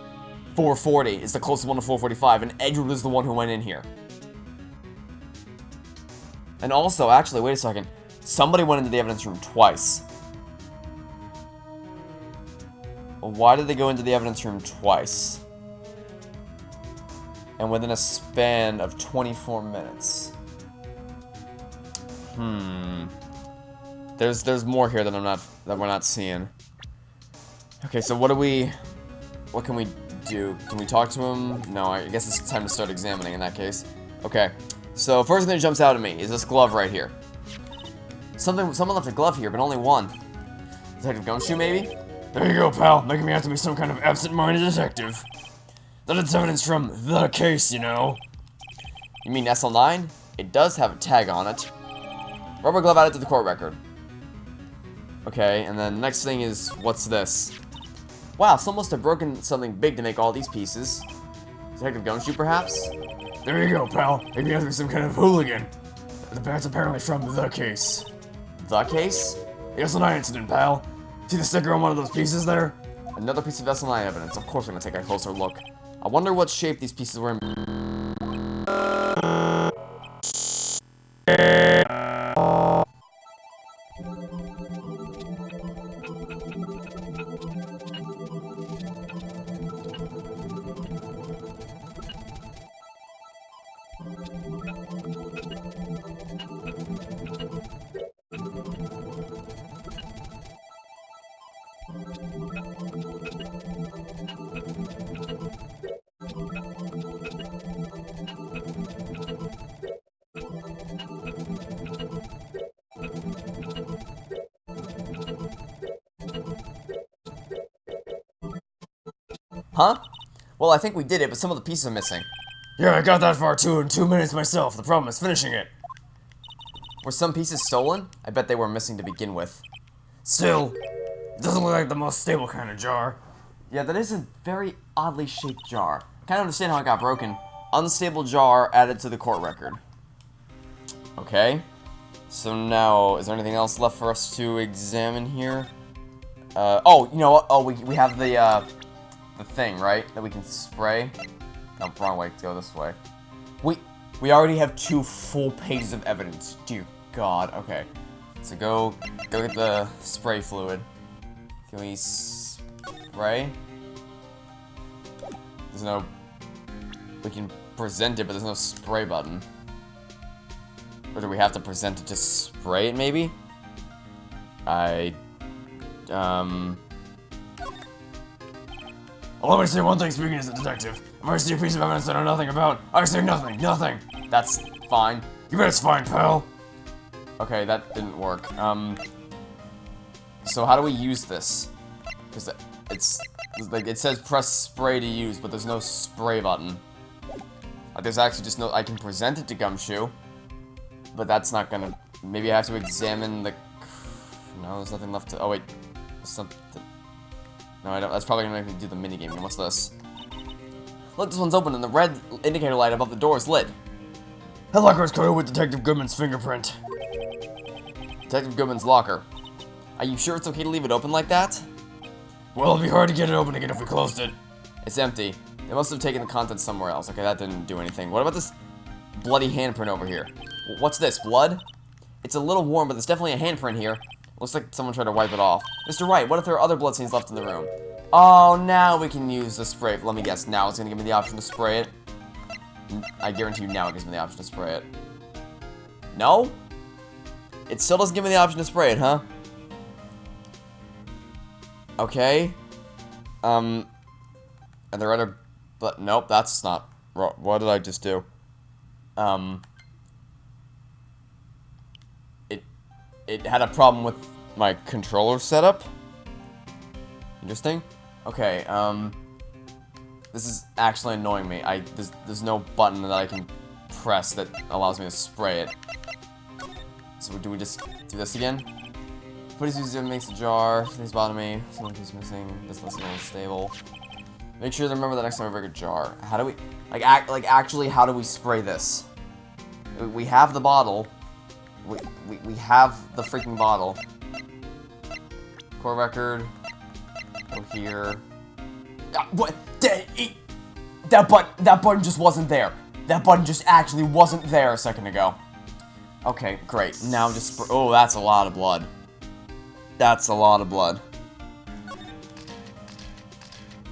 4:40 is the closest one to 4:45, and Edward was the one who went in here. And also, actually, wait a second. Somebody went into the evidence room twice. Well, why did they go into the evidence room twice? And within a span of 24 minutes. There's more here that we're not seeing. Okay, so what can we do? Can we talk to him? No, I guess it's time to start examining in that case. Okay. So first thing that jumps out at me is this glove right here. Someone left a glove here, but only one. Detective Gumshoe, maybe? There you go, pal. Making me out to be some kind of absent-minded detective. That's evidence from the case, you know. You mean SL9? It does have a tag on it. Rubber glove added to the court record. Okay, and then the next thing is, what's this? Wow, someone must have broken something big to make all these pieces. Detective Gumshoe, perhaps? There you go, pal. Making me out to be some kind of hooligan. The bat's apparently from the case. The case? The SL9 incident, pal. See the sticker on one of those pieces there? Another piece of SL9 evidence. Of course we're gonna take a closer look. I wonder what shape these pieces were in. Huh? Well, I think we did it, but some of the pieces are missing. Yeah, I got that far too in 2 minutes myself. The problem is finishing it. Were some pieces stolen? I bet they were missing to begin with. Still, it doesn't look like the most stable kind of jar. Yeah, that is a very oddly shaped jar. Kind of understand how it got broken. Unstable jar added to the court record. Okay. So now, is there anything else left for us to examine here? Oh, you know what? Oh, we have the thing, right? That we can spray. No, wrong way. Go this way. We already have 2 full pages of evidence. Dear God. Okay. So go get the spray fluid. Can we spray? There's no... We can present it, but there's no spray button. Or do we have to present it to spray it, maybe? Allow me to say one thing speaking as a detective. If I see a piece of evidence I know nothing about, I say nothing, nothing. That's fine. You bet it's fine, pal. Okay, that didn't work. So how do we use this? Because it's like, it says press spray to use, but there's no spray button. There's actually just no, I can present it to Gumshoe, but that's not gonna, maybe I have to examine the, no, there's nothing left to, oh wait, something, no I don't, that's probably gonna make me do the minigame. What's this? Look, this one's open and the red indicator light above the door is lit. That locker is covered with Detective Goodman's fingerprint. Detective Goodman's locker. Are you sure it's okay to leave it open like that? Well, it'd be hard to get it open again if we closed it. It's empty. They must have taken the contents somewhere else. Okay, that didn't do anything. What about this bloody handprint over here? What's this, blood? It's a little warm, but there's definitely a handprint here. Looks like someone tried to wipe it off. Mr. Wright, what if there are other bloodstains left in the room? Oh, now we can use the spray. Let me guess, now it's gonna give me the option to spray it. I guarantee you now it gives me the option to spray it. No? It still doesn't give me the option to spray it, huh? Okay. Are there other... But nope, that's not... What did I just do? It had a problem with my controller setup. Interesting. Okay, this is actually annoying me. There's no button that I can press that allows me to spray it. So do we just Do this again. Put his user makes a jar. Things bottom me. Someone keeps missing. This list is stable. Make sure to remember the next time I break a jar. How do we actually how do we spray this? We have the bottle. We have the freaking bottle. Core record. Go here. What? That button just wasn't there. That button just actually wasn't there a second ago. Okay, great. Now just oh, that's a lot of blood. That's a lot of blood.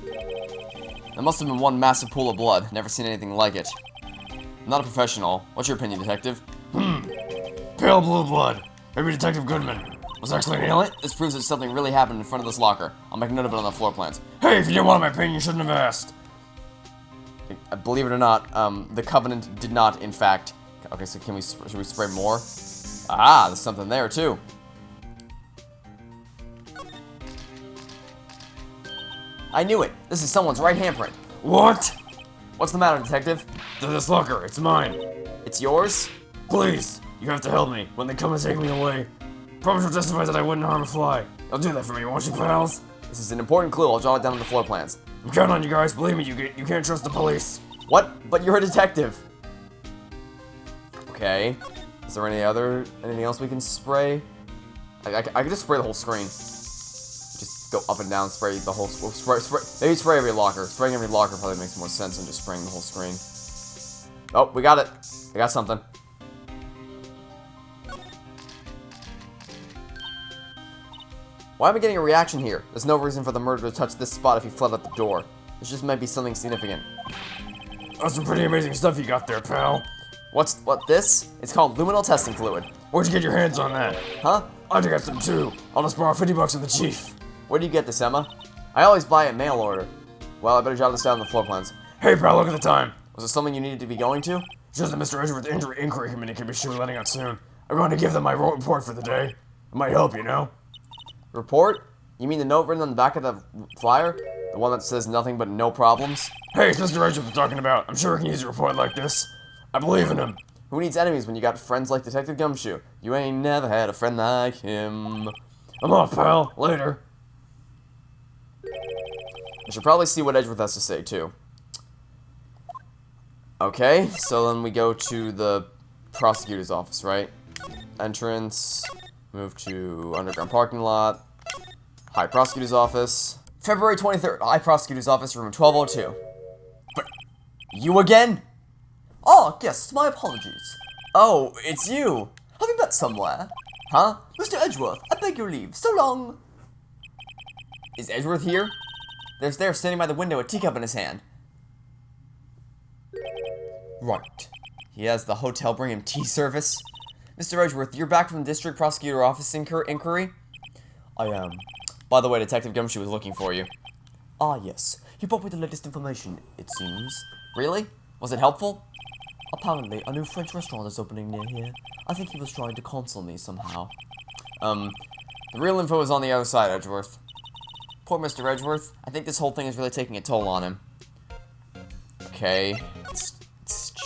There must have been one massive pool of blood. Never seen anything like it. I'm not a professional. What's your opinion, detective? Pale blue blood. Maybe Detective Goodman was actually an alien? This proves that something really happened in front of this locker. I'll make a note of it on the floor plans. Hey, if you didn't want my opinion, you shouldn't have asked. Believe it or not, the Covenant did not, in fact. Okay, so should we spray more? Ah, there's something there too. I knew it. This is someone's right handprint. What? What's the matter, detective? This locker, it's mine. It's yours? Please, you have to help me when they come and take me away. Promise you'll testify that I wouldn't harm a fly. You'll do that for me, won't you, pals? This is an important clue. I'll jot it down on the floor plans. I'm counting on you guys. Believe me, you can't trust the police. What? But you're a detective. Okay. Is there anything else we can spray? I could just spray the whole screen. Just go up and down, spray the whole maybe spray every locker. Spraying every locker probably makes more sense than just spraying the whole screen. Oh, we got it. I got something. Why am I getting a reaction here? There's no reason for the murderer to touch this spot if he fled out the door. This just might be something significant. That's some pretty amazing stuff you got there, pal. What this? It's called luminal testing fluid. Where'd you get your hands on that? Huh? I got some too. I'll just borrow $50 from the chief. Where do you get this, Emma? I always buy it mail order. Well, I better jot this down on the floor plans. Hey, pal, look at the time. Was it something you needed to be going to? It's just that Mr. Edgeworth's inquiry committee can be sure letting out soon. I'm going to give them my report for the day. It might help, you know? Report? You mean the note written on the back of the flyer? The one that says nothing but no problems? Hey, it's Mr. Edgeworth we're talking about. I'm sure he can use a report like this. I believe in him. Who needs enemies when you got friends like Detective Gumshoe? You ain't never had a friend like him. I'm off, pal. Later. I should probably see what Edgeworth has to say, too. Okay, so then we go to the prosecutor's office, right? Entrance, move to underground parking lot, High Prosecutor's office. February 23rd, High Prosecutor's office, room 1202. But, you again? Oh, yes, my apologies. Oh, it's you. Have we met somewhere? Huh? Mr. Edgeworth, I beg your leave. So long. Is Edgeworth here? There's there standing by the window, a teacup in his hand. Right. He has the hotel bring him tea service. Mr. Edgeworth, you're back from the district prosecutor office inquiry? I am. By the way, Detective Gumshoe was looking for you. Ah, yes. He brought me the latest information, it seems. Really? Was it helpful? Apparently, a new French restaurant is opening near here. I think he was trying to console me somehow. The real info is on the other side, Edgeworth. Poor Mr. Edgeworth. I think this whole thing is really taking a toll on him. Okay. Let's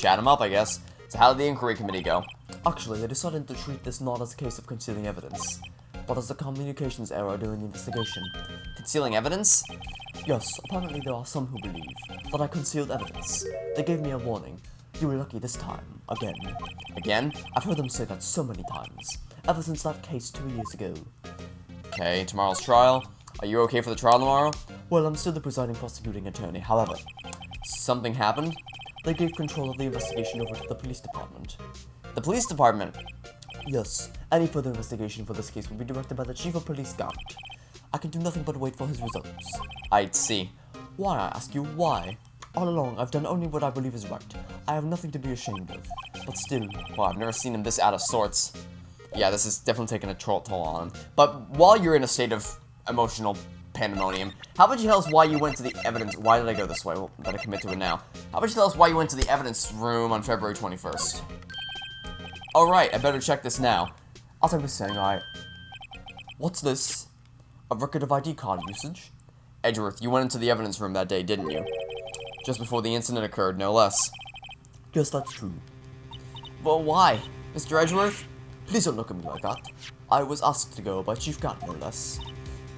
chat him up, I guess. So how did the inquiry committee go? Actually, they decided to treat this not as a case of concealing evidence, but as a communications error during the investigation. Concealing evidence? Yes, apparently there are some who believe that I concealed evidence. They gave me a warning. You were lucky this time. Again. Again? I've heard them say that so many times. Ever since that case 2 years ago. Okay, tomorrow's trial. Are you okay for the trial tomorrow? Well, I'm still the presiding prosecuting attorney. However, something happened. They gave control of the investigation over to the police department. The police department? Yes. Any further investigation for this case will be directed by the chief of police guard. I can do nothing but wait for his results. I see. Why, I ask you, why? All along, I've done only what I believe is right. I have nothing to be ashamed of. But still, well, I've never seen him this out of sorts. Yeah, this is definitely taking a toll on him. But while you're in a state of emotional pandemonium, how about you tell us why you went to the evidence— why did I go this way? Well, better commit to it now. How about you tell us why you went to the evidence room on February 21st? Alright, I better check this now. As I was saying, What's this? A record of ID card usage? Edgeworth, you went into the evidence room that day, didn't you? Just before the incident occurred, no less. Yes, that's true. But why? Mr. Edgeworth? Please don't look at me like that. I was asked to go by Chief Gat, no less.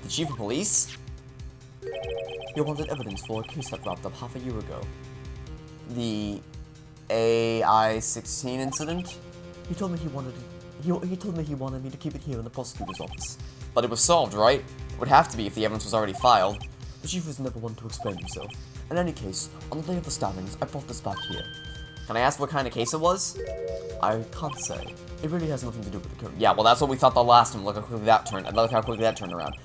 The Chief of Police? He wanted evidence for a case that wrapped up half a year ago. The AI-16 incident? He told me he wanted me to keep it here in the prosecutor's office. But it was solved, right? It would have to be if the evidence was already filed. The chief was never one to explain himself. In any case, on the day of the stabbings, I brought this back here. Can I ask what kind of case it was? I can't say. It really has nothing to do with the code. Yeah, well, that's what we thought the last time. Look how quickly that turned. Look how quickly that turned around.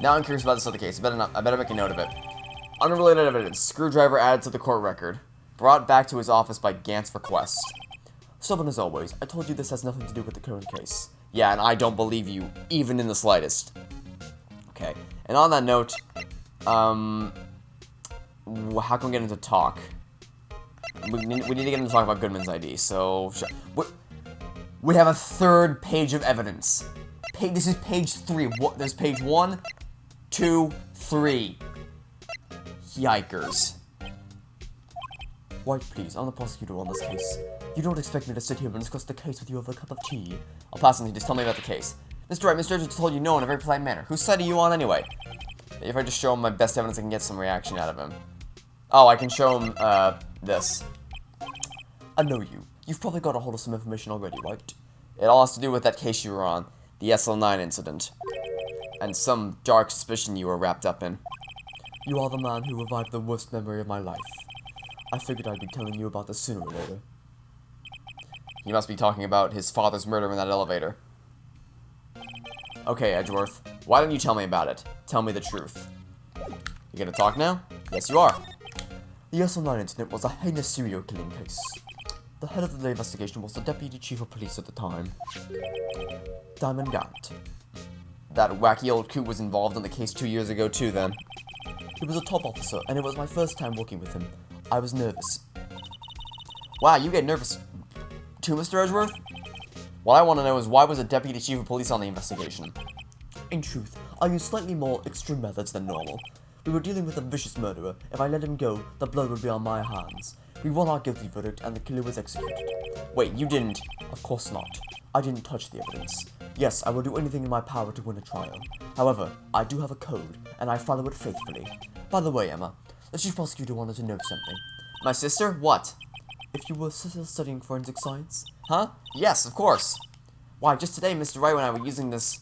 Now I'm curious about this other case. I better make a note of it. Unrelated evidence. Screwdriver added to the court record. Brought back to his office by Gant's request. Stubborn as always, I told you this has nothing to do with the current case. Yeah, and I don't believe you, even in the slightest. Okay, and on that note, how can we get into talk? We need to get into talk about Goodman's ID, so... We have a third page of evidence. This is page 3. There's page 1, 2, 3. Yikers. White, please, I'm the prosecutor on this case. You don't expect me to sit here and discuss the case with you over a cup of tea. I'll pass on to you, just tell me about the case. Mr. Wright, Mr. Edwards told you no in a very polite manner. Whose side are you on anyway? If I just show him my best evidence, I can get some reaction out of him. Oh, I can show him, this. I know you. You've probably got a hold of some information already, right? It all has to do with that case you were on, the SL9 incident, and some dark suspicion you were wrapped up in. You are the man who revived the worst memory of my life. I figured I'd be telling you about this sooner or later. He must be talking about his father's murder in that elevator. Okay, Edgeworth, why don't you tell me about it? Tell me the truth. You gonna talk now? Yes, you are. The SL9 incident was a heinous serial killing case. The head of the investigation was the deputy chief of police at the time, Diamond Gant. That wacky old coot was involved in the case 2 years ago too, then. He was a top officer, and it was my first time working with him. I was nervous. Wow, you get nervous too, Mr. Edgeworth? What I want to know is why was a deputy chief of police on the investigation? In truth, I used slightly more extreme methods than normal. We were dealing with a vicious murderer. If I let him go, the blood would be on my hands. We won our guilty verdict, and the killer was executed. Wait, you didn't? Of course not. I didn't touch the evidence. Yes, I will do anything in my power to win a trial. However, I do have a code, and I follow it faithfully. By the way, Emma, the chief prosecutor wanted to know something. My sister? What? If you were still studying forensic science? Huh? Yes, of course. Why, just today, Mr. Wright, when I was using this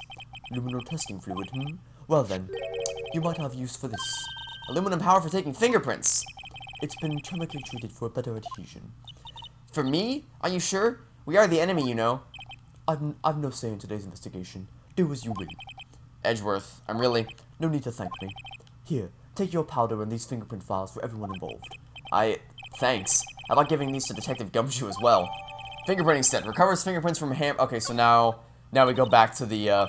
luminal testing fluid, Well then, you might have use for this. Aluminum power for taking fingerprints. It's been chemically treated for better adhesion. For me? Are you sure? We are the enemy, you know. I've no say in today's investigation. Do as you will. Edgeworth, no need to thank me. Here, take your powder and these fingerprint files for everyone involved. Thanks. How about giving these to Detective Gumshoe as well? Fingerprinting set. Recovers fingerprints from Okay, so now we go back to the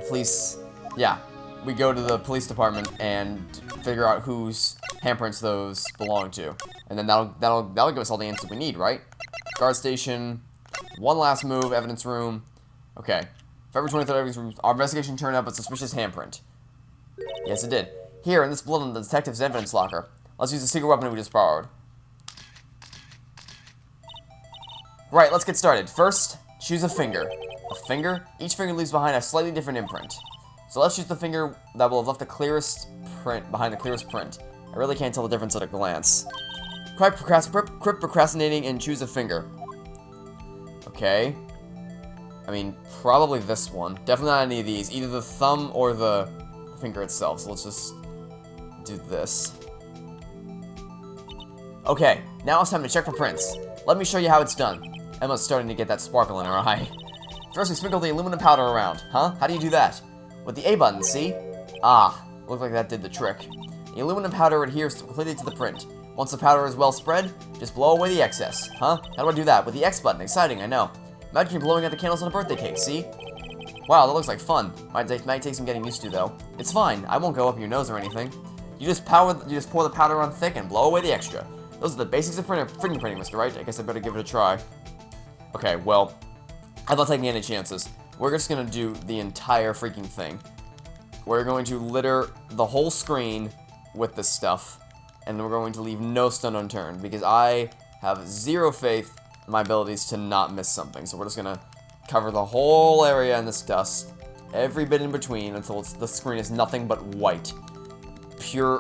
police. Yeah. We go to the police department and figure out whose handprints those belong to. And then that'll give us all the answers we need, right? Guard station. One last move, evidence room. Okay. February 23rd, evidence room. Our investigation turned up a suspicious handprint. Yes, it did. Here, in this blood on the detective's evidence locker. Let's use the secret weapon we just borrowed. Right, let's get started. First, choose a finger. A finger? Each finger leaves behind a slightly different imprint. So let's choose the finger that will have left the clearest print behind the clearest print. I really can't tell the difference at a glance. Quit procrastinating and choose a finger. Okay. I mean, probably this one. Definitely not any of these. Either the thumb or the finger itself. So let's just do this. Okay, now it's time to check for prints. Let me show you how it's done. Emma's starting to get that sparkle in her eye. First, we sprinkle the aluminum powder around. Huh? How do you do that? With the A button, see? Ah, looked like that did the trick. The aluminum powder adheres completely to the print. Once the powder is well spread, just blow away the excess. Huh? How do I do that? With the X button. Exciting, I know. Imagine you're blowing out the candles on a birthday cake, see? Wow, that looks like fun. Might take some getting used to, though. It's fine. I won't go up your nose or anything. You just pour the powder on thick and blow away the extra. Those are the basics of fingerprinting, Mr. Wright. I guess I better give it a try. Okay, well, I'm not taking any chances. We're just gonna do the entire freaking thing. We're going to litter the whole screen with this stuff, and we're going to leave no stone unturned, because I have zero faith in my abilities to not miss something. So we're just gonna cover the whole area in this dust, every bit in between, until the screen is nothing but white. Pure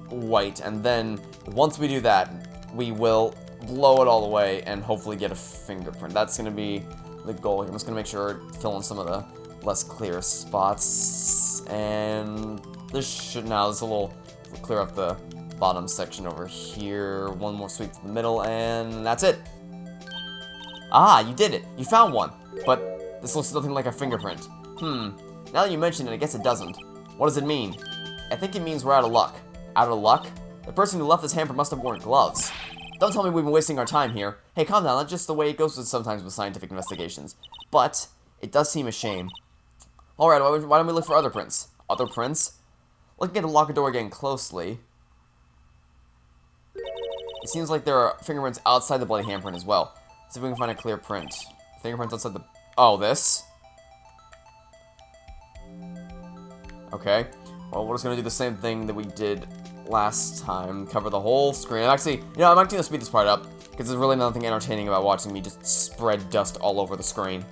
white. And then, once we do that, we will blow it all away and hopefully get a fingerprint. That's going to be the goal here. I'm just going to make sure to fill in some of the less clear spots. And this a little clear up the bottom section over here. One more sweep to the middle, and that's it. Ah, you did it. You found one. But this looks nothing like a fingerprint. Now that you mention it, I guess it doesn't. What does it mean? I think it means we're out of luck. Out of luck? The person who left this hamper must have worn gloves. Don't tell me we've been wasting our time here. Hey, calm down. That's just the way it goes sometimes with scientific investigations. But it does seem a shame. Alright, why don't we look for other prints? Other prints? Looking at the locker door again closely, it seems like there are fingerprints outside the bloody handprint as well. See if we can find a clear print. Fingerprints outside the... Oh, this? Okay. Well, we're just going to do the same thing that we did last time. Cover the whole screen. Actually, you know, I'm actually going to speed this part up, because there's really nothing entertaining about watching me just spread dust all over the screen.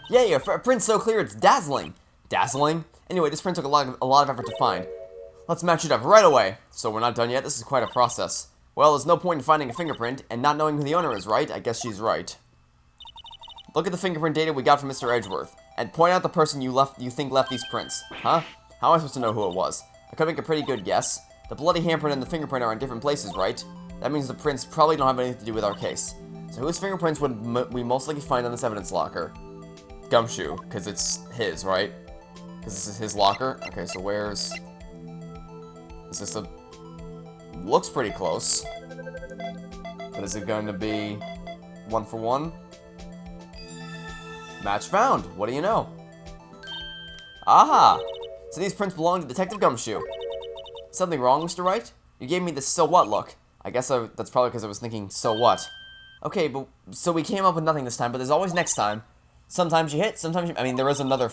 Yay, a print so clear it's dazzling. Dazzling? Anyway, this print took a lot of effort to find. Let's match it up right away. So we're not done yet? This is quite a process. Well, there's no point in finding a fingerprint and not knowing who the owner is, right? I guess she's right. Look at the fingerprint data we got from Mr. Edgeworth, and point out the person you think left these prints. Huh? How am I supposed to know who it was? I could make a pretty good guess. The bloody handprint and the fingerprint are in different places, right? That means the prints probably don't have anything to do with our case. So whose fingerprints would we most likely find on this evidence locker? Gumshoe, because it's his, right? Because this is his locker? Okay, so where's... Is this a... Looks pretty close. But is it going to be 1 for 1? Match found! What do you know? Aha! So these prints belong to Detective Gumshoe. Something wrong, Mr. Wright? You gave me this so what look. I guess that's probably because I was thinking, so what? Okay, but... So we came up with nothing this time, but there's always next time. Sometimes you hit, sometimes you... I mean, there is another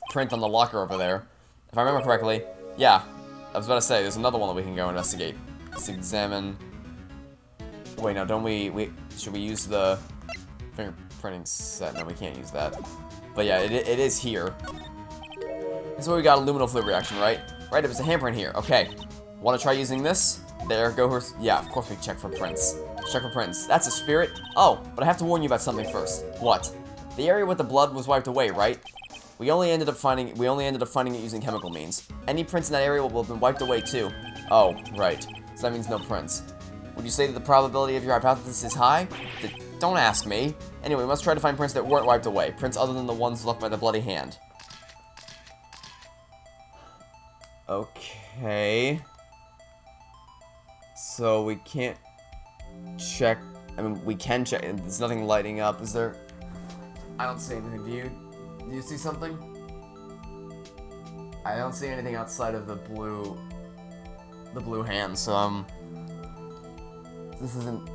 print on the locker over there. If I remember correctly. Yeah. I was about to say, there's another one that we can go investigate. Let's examine... Wait, no, don't we... Should we use the fingerprinting set? No, we can't use that. But yeah, it is here. This is where we got a luminal fluid reaction, right? Right, it was a handprint here. Okay. Want to try using this? There, go her... Yeah, of course we check for prints. Check for prints. That's a spirit? Oh, but I have to warn you about something first. What? The area with the blood was wiped away, right? We only ended up finding it using chemical means. Any prints in that area will have been wiped away too. Oh, right. So that means no prints. Would you say that the probability of your hypothesis is high? Don't ask me. Anyway, we must try to find prints that weren't wiped away. Prints other than the ones left by the bloody hand. Okay. So we can't check. I mean, we can check. There's nothing lighting up. Is there? I don't see anything. Do you see something? I don't see anything outside of the blue hand, so this isn't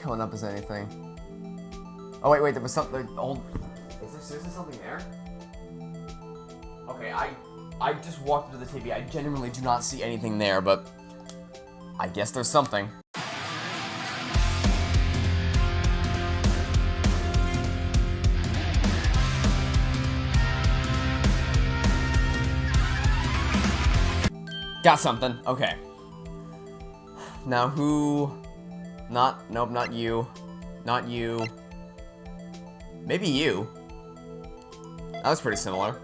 coming up as anything. Oh wait, there was something old. Is there seriously something there? Okay, I just walked into the TV. I genuinely do not see anything there, but I guess there's something. Got something. Okay. Now who... Nope, not you. Not you. Maybe you. That was pretty similar.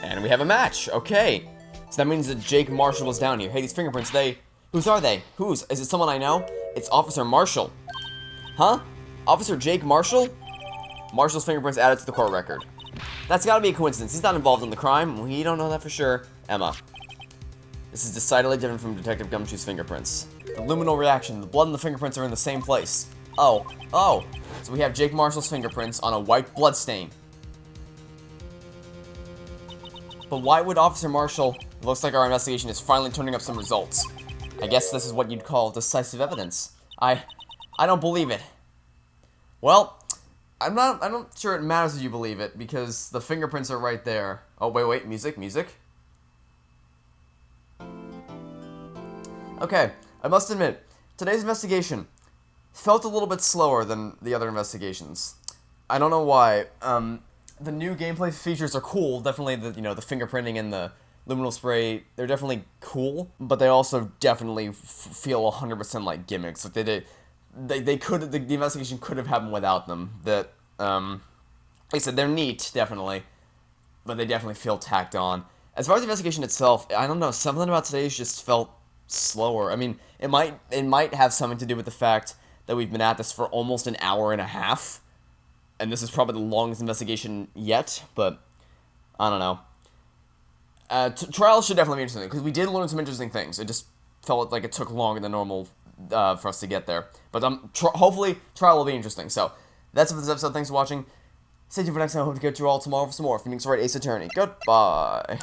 And we have a match. Okay. So that means that Jake Marshall was down here. Hey, these fingerprints, whose are they? Whose? Is it someone I know? It's Officer Marshall. Huh? Officer Jake Marshall? Marshall's fingerprints added to the court record. That's gotta be a coincidence. He's not involved in the crime. We don't know that for sure. Emma. This is decidedly different from Detective Gumshoe's fingerprints. The luminal reaction. The blood and the fingerprints are in the same place. Oh. So we have Jake Marshall's fingerprints on a white blood stain. But why would Officer Marshall... It looks like our investigation is finally turning up some results. I guess this is what you'd call decisive evidence. I don't believe it. Well... I'm not sure it matters if you believe it, because the fingerprints are right there. Oh, wait, music. Okay, I must admit, today's investigation felt a little bit slower than the other investigations. I don't know why. The new gameplay features are cool. Definitely the the fingerprinting and the luminal spray. They're definitely cool, but they also definitely feel 100% like gimmicks. Like they could the investigation could have happened without them. That like I said, they're neat definitely, but they definitely feel tacked on. As far as the investigation itself, I don't know. Something about today's just felt slower. I mean, it might have something to do with the fact that we've been at this for almost an hour and a half, and this is probably the longest investigation yet, but I don't know. Trials should definitely be interesting, because we did learn some interesting things. It just felt like it took longer than normal for us to get there. But hopefully, Trial will be interesting. So, that's it for this episode. Thanks for watching. Stay tuned for next time. I hope to get you all tomorrow for some more Phoenix Wright Ace Attorney. Goodbye.